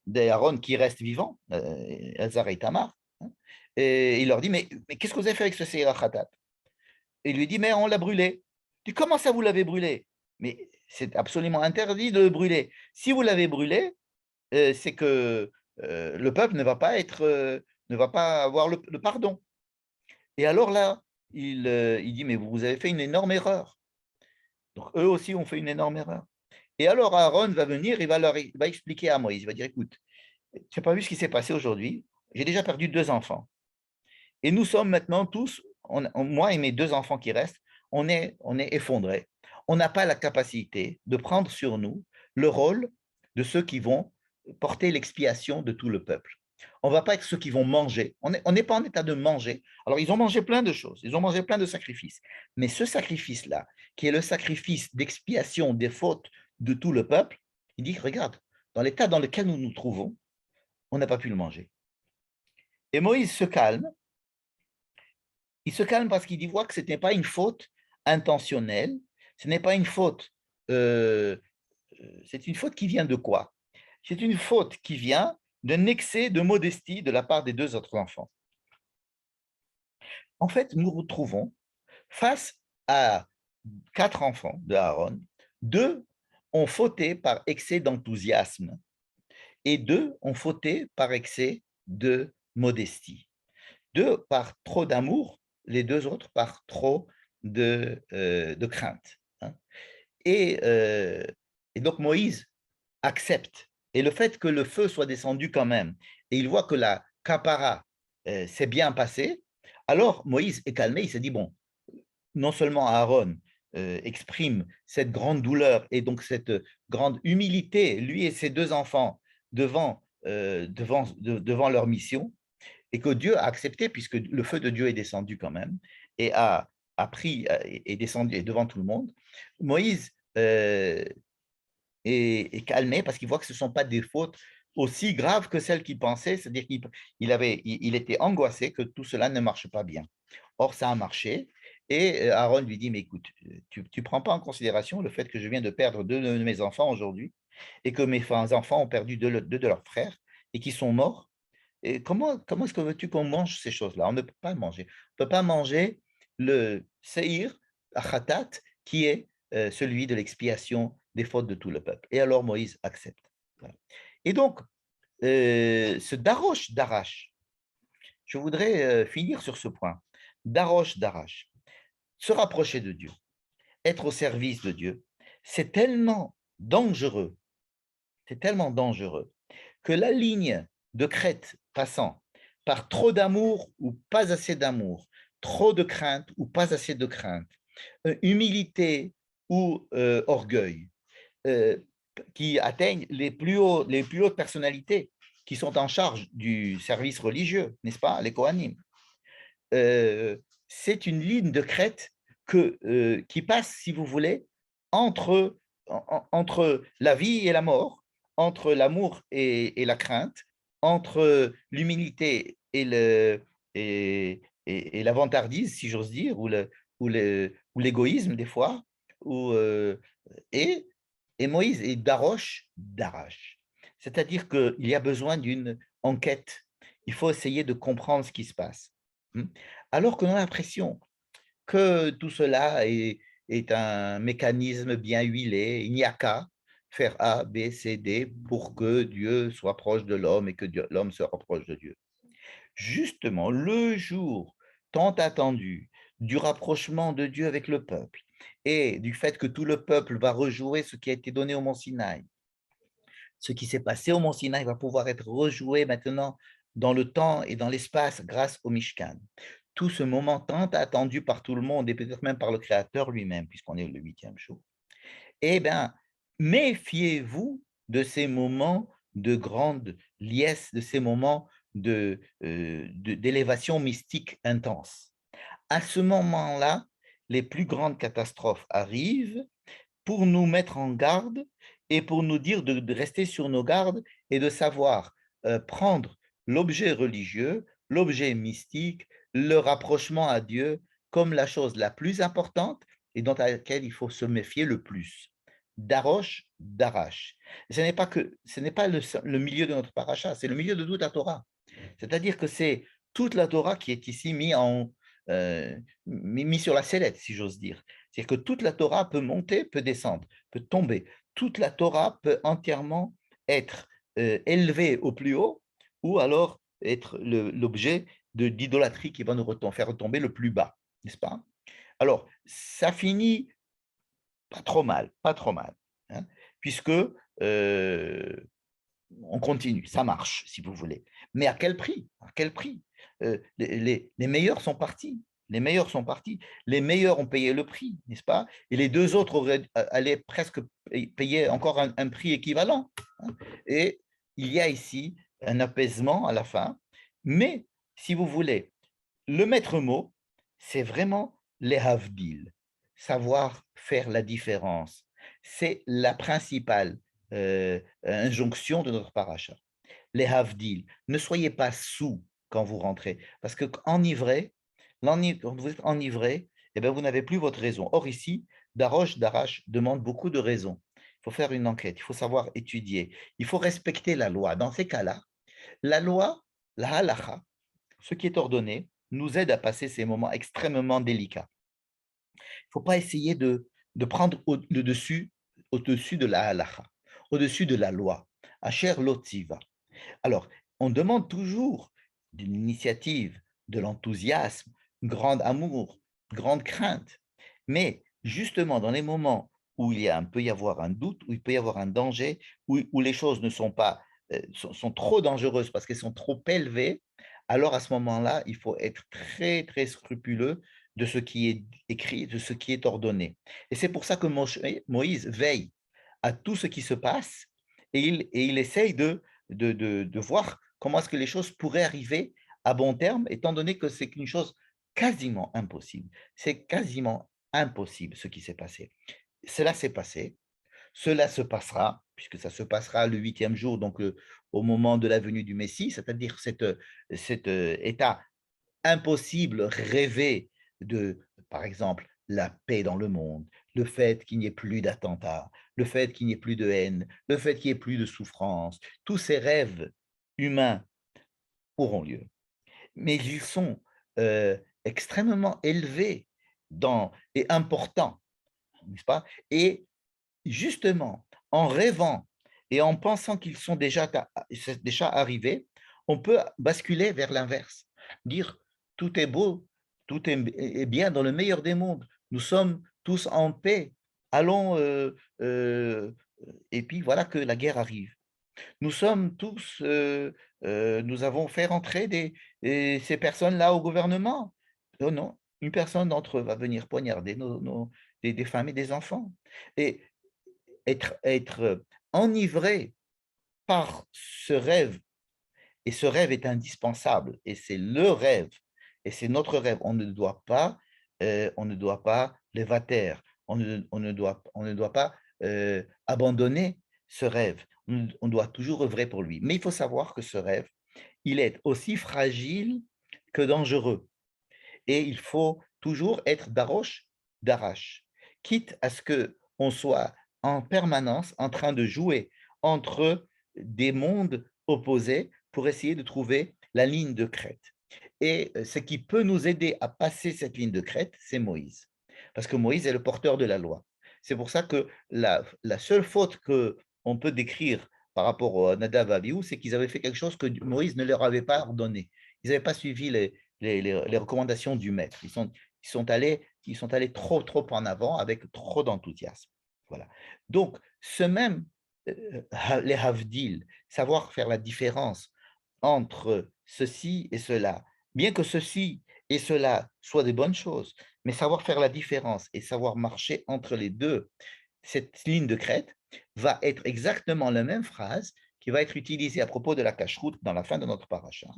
[SPEAKER 1] d'Aaron qui restent vivants, Elzar et Tamar, hein, et il leur dit, mais qu'est-ce que vous avez fait avec ce Seir Khatat? Et il lui dit, mais on l'a brûlé. Tu dis, comment ça vous l'avez brûlé? Mais c'est absolument interdit de le brûler. Si vous l'avez brûlé, c'est que le peuple ne va pas être ne va pas avoir le pardon. Et alors là, il dit, mais vous avez fait une énorme erreur. Donc, eux aussi ont fait une énorme erreur. Et alors, Aaron va venir, il va expliquer à Moïse, il va dire, écoute, tu n'as pas vu ce qui s'est passé aujourd'hui? J'ai déjà perdu 2 enfants. Et nous sommes maintenant tous, moi et mes 2 enfants qui restent, on est effondrés. On n'a pas la capacité de prendre sur nous le rôle de ceux qui vont porter l'expiation de tout le peuple. On ne va pas être ceux qui vont manger. On n'est pas en état de manger. Alors, ils ont mangé plein de choses, ils ont mangé plein de sacrifices. Mais ce sacrifice-là, qui est le sacrifice d'expiation des fautes de tout le peuple, il dit, regarde, dans l'état dans lequel nous nous trouvons, on n'a pas pu le manger. Et Moïse se calme. Il se calme parce qu'il voit que ce n'est pas une faute intentionnelle, ce n'est pas une faute, euh, c'est une faute qui vient de quoi? C'est une faute qui vient d'un excès de modestie de la part des 2 autres enfants. En fait, nous nous retrouvons face à 4 enfants de Aaron. 2 ont fauté par excès d'enthousiasme et 2 ont fauté par excès de modestie. 2 par trop d'amour, les 2 autres par trop de crainte. Hein. Et, et donc Moïse accepte. Et le fait que le feu soit descendu quand même, et il voit que la capara s'est bien passée, alors Moïse est calmé, il s'est dit, bon, non seulement Aaron exprime cette grande douleur et donc cette grande humilité, lui et ses 2 enfants, devant leur mission, et que Dieu a accepté, puisque le feu de Dieu est descendu quand même, et a pris, est descendu devant tout le monde. Moïse est calmé parce qu'il voit que ce ne sont pas des fautes aussi graves que celles qu'il pensait, c'est-à-dire qu'il était angoissé que tout cela ne marche pas bien. Or, ça a marché, et Aaron lui dit, mais écoute, tu ne prends pas en considération le fait que je viens de perdre 2 de mes enfants aujourd'hui, et que mes enfants ont perdu 2 de leurs frères, et qui sont morts. Et comment est-ce que veux-tu qu'on mange ces choses-là? On ne peut pas manger. On ne peut pas manger le seir, la khatat, qui est celui de l'expiation des fautes de tout le peuple. Et alors Moïse accepte. Voilà. Et donc, ce darosh d'Arash, je voudrais finir sur ce point. Darosh d'Arash, se rapprocher de Dieu, être au service de Dieu, c'est tellement dangereux que la ligne de crête passant par trop d'amour ou pas assez d'amour, trop de crainte ou pas assez de crainte, humilité ou orgueil, euh, qui atteignent les plus hautes personnalités qui sont en charge du service religieux, n'est-ce pas, les Kohanim. C'est une ligne de crête qui passe, si vous voulez, entre la vie et la mort, entre l'amour et la crainte, entre l'humilité et la vantardise, si j'ose dire, ou l'égoïsme des fois, ou, et, et Moïse est Darosh d'Arash. C'est-à-dire qu'il y a besoin d'une enquête. Il faut essayer de comprendre ce qui se passe. Alors qu'on a l'impression que tout cela est un mécanisme bien huilé, il n'y a qu'à faire A, B, C, D pour que Dieu soit proche de l'homme et que l'homme se rapproche de Dieu. Justement, le jour tant attendu du rapprochement de Dieu avec le peuple et du fait que tout le peuple va rejouer ce qui a été donné au mont Sinaï, ce qui s'est passé au mont Sinaï va pouvoir être rejoué maintenant dans le temps et dans l'espace grâce au Mishkan. Tout ce moment tant attendu par tout le monde et peut-être même par le Créateur lui-même, puisqu'on est le 8e jour. Eh bien, méfiez-vous de ces moments de grande liesse, de ces moments d'élévation mystique intense. À ce moment-là, les plus grandes catastrophes arrivent pour nous mettre en garde et pour nous dire de rester sur nos gardes et de savoir prendre l'objet religieux, l'objet mystique, le rapprochement à Dieu comme la chose la plus importante et dont à laquelle il faut se méfier le plus. Darosh, Darash. Ce n'est pas le milieu de notre paracha, c'est le milieu de toute la Torah. C'est-à-dire que c'est toute la Torah qui est ici mis sur la sellette, si j'ose dire. C'est-à-dire que toute la Torah peut monter, peut descendre, peut tomber. Toute la Torah peut entièrement être élevée au plus haut ou alors être l'objet d'idolâtrie qui va nous faire retomber le plus bas, n'est-ce pas? Alors, ça finit pas trop mal, pas trop mal, hein, puisque on continue, ça marche, si vous voulez. Mais à quel prix? À quel prix? Les meilleurs sont partis. Les meilleurs sont partis. Les meilleurs ont payé le prix, n'est-ce pas? Et les deux autres allaient presque payer encore un prix équivalent, hein. Et il y a ici un apaisement à la fin. Mais, si vous voulez, le maître mot, c'est vraiment les havdil, savoir faire la différence. C'est la principale injonction de notre paracha. Les havdil, ne soyez pas sous quand vous rentrez, parce que enivré, quand vous êtes enivré, eh bien, vous n'avez plus votre raison. Or ici, Darosh Darash demande beaucoup de raisons. Il faut faire une enquête, il faut savoir étudier, il faut respecter la loi. Dans ces cas-là, la loi, la halacha, ce qui est ordonné, nous aide à passer ces moments extrêmement délicats. Il ne faut pas essayer de prendre au-dessus de la halacha, au-dessus de la loi. Asher lotiva. Alors, on demande toujours de l'initiative, de l'enthousiasme, grand amour, grande crainte. Mais justement, dans les moments où peut y avoir un doute, où il peut y avoir un danger, où les choses ne sont pas, sont trop dangereuses parce qu'elles sont trop élevées, alors à ce moment-là, il faut être très, très scrupuleux de ce qui est écrit, de ce qui est ordonné. Et c'est pour ça que Moïse veille à tout ce qui se passe et il essaye de voir comment est-ce que les choses pourraient arriver à bon terme, étant donné que c'est une chose quasiment impossible. C'est quasiment impossible ce qui s'est passé. Cela s'est passé, cela se passera, puisque ça se passera le 8e jour, donc au moment de la venue du Messie, c'est-à-dire cet état impossible, rêvé de, par exemple, la paix dans le monde, le fait qu'il n'y ait plus d'attentats, le fait qu'il n'y ait plus de haine, le fait qu'il n'y ait plus de souffrance. Tous ces rêves humains auront lieu. Mais ils sont extrêmement élevés et importants, n'est-ce pas? Et justement, en rêvant et en pensant qu'ils sont déjà arrivés, on peut basculer vers l'inverse, dire tout est beau, est bien dans le meilleur des mondes, nous sommes tous en paix, allons, et puis voilà que la guerre arrive. Nous sommes tous, nous avons fait rentrer ces personnes-là au gouvernement. Oh non, une personne d'entre eux va venir poignarder des femmes et des enfants. Et être enivré par ce rêve, et ce rêve est indispensable, et c'est le rêve, et c'est notre rêve. On ne doit pas levater, on ne doit pas abandonner ce rêve. On doit toujours œuvrer pour lui. Mais il faut savoir que ce rêve, il est aussi fragile que dangereux. Et il faut toujours être d'aroche, d'arrache, quitte à ce qu'on soit en permanence en train de jouer entre des mondes opposés pour essayer de trouver la ligne de crête. Et ce qui peut nous aider à passer cette ligne de crête, c'est Moïse. Parce que Moïse est le porteur de la loi. C'est pour ça que la seule faute qu'on peut décrire par rapport à Nadav et Abihu, c'est qu'ils avaient fait quelque chose que Moïse ne leur avait pas ordonné. Ils n'avaient pas suivi les recommandations du maître. Ils sont allés trop, trop en avant avec trop d'enthousiasme. Voilà. Donc, les havdil, savoir faire la différence entre ceci et cela, bien que ceci et cela soient des bonnes choses, mais savoir faire la différence et savoir marcher entre les deux, cette ligne de crête va être exactement la même phrase qui va être utilisée à propos de la cacheroute dans la fin de notre paracha,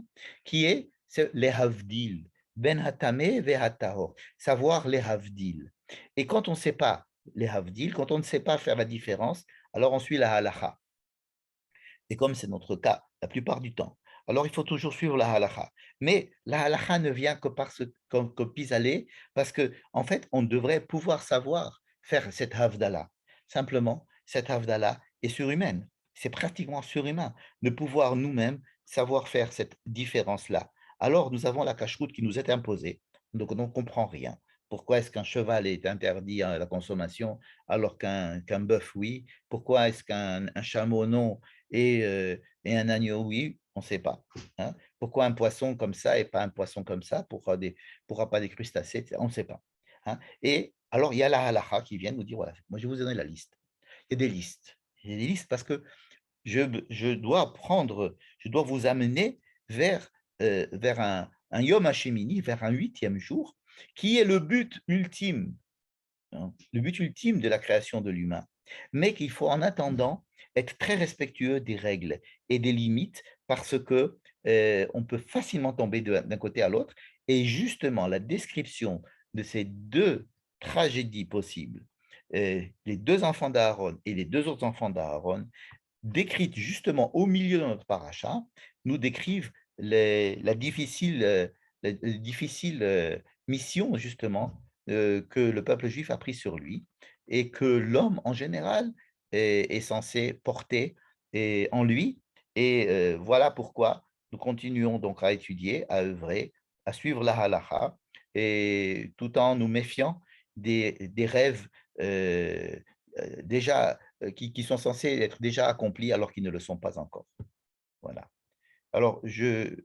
[SPEAKER 1] qui est les havdil, ben hatame ve hatahor, savoir les havdil. Et quand on ne sait pas les havdil, quand on ne sait pas faire la différence, alors on suit la halacha. Et comme c'est notre cas la plupart du temps, alors il faut toujours suivre la halakha. Mais la halakha ne vient que par ce que pis-aller, parce que en fait, on devrait pouvoir savoir faire cette havdala. Simplement, cette havdala est surhumaine. C'est pratiquement surhumain de pouvoir nous-mêmes savoir faire cette différence-là. Alors, nous avons la cacheroute qui nous est imposée, donc on ne comprend rien. Pourquoi est-ce qu'un cheval est interdit à la consommation alors qu'un bœuf, oui? Pourquoi est-ce qu'un chameau, non? Et un agneau, oui, on ne sait pas, hein. Pourquoi un poisson comme ça et pas un poisson comme ça? Pourquoi pas des crustacés? Et cetera, on ne sait pas, hein. Et alors, il y a la halakha qui vient nous dire, voilà, moi je vais vous donner la liste. Il y a des listes. Il y a des listes parce que je dois vous amener vers, vers un Yom Hashemini, vers un huitième jour, qui est le but ultime, hein, le but ultime de la création de l'humain. Mais qu'il faut en attendant être très respectueux des règles et des limites parce que on peut facilement tomber d'un côté à l'autre. Et justement, la description de ces deux tragédies possibles, les deux enfants d'Aaron et les deux autres enfants d'Aaron, décrites justement au milieu de notre paracha, nous décrivent la difficile mission justement que le peuple juif a pris sur lui et que l'homme en général est censé porter en lui. Et voilà pourquoi nous continuons donc à étudier, à œuvrer, à suivre la halakha, et tout en nous méfiant des rêves déjà qui sont censés être déjà accomplis alors qu'ils ne le sont pas encore. Voilà. Alors, je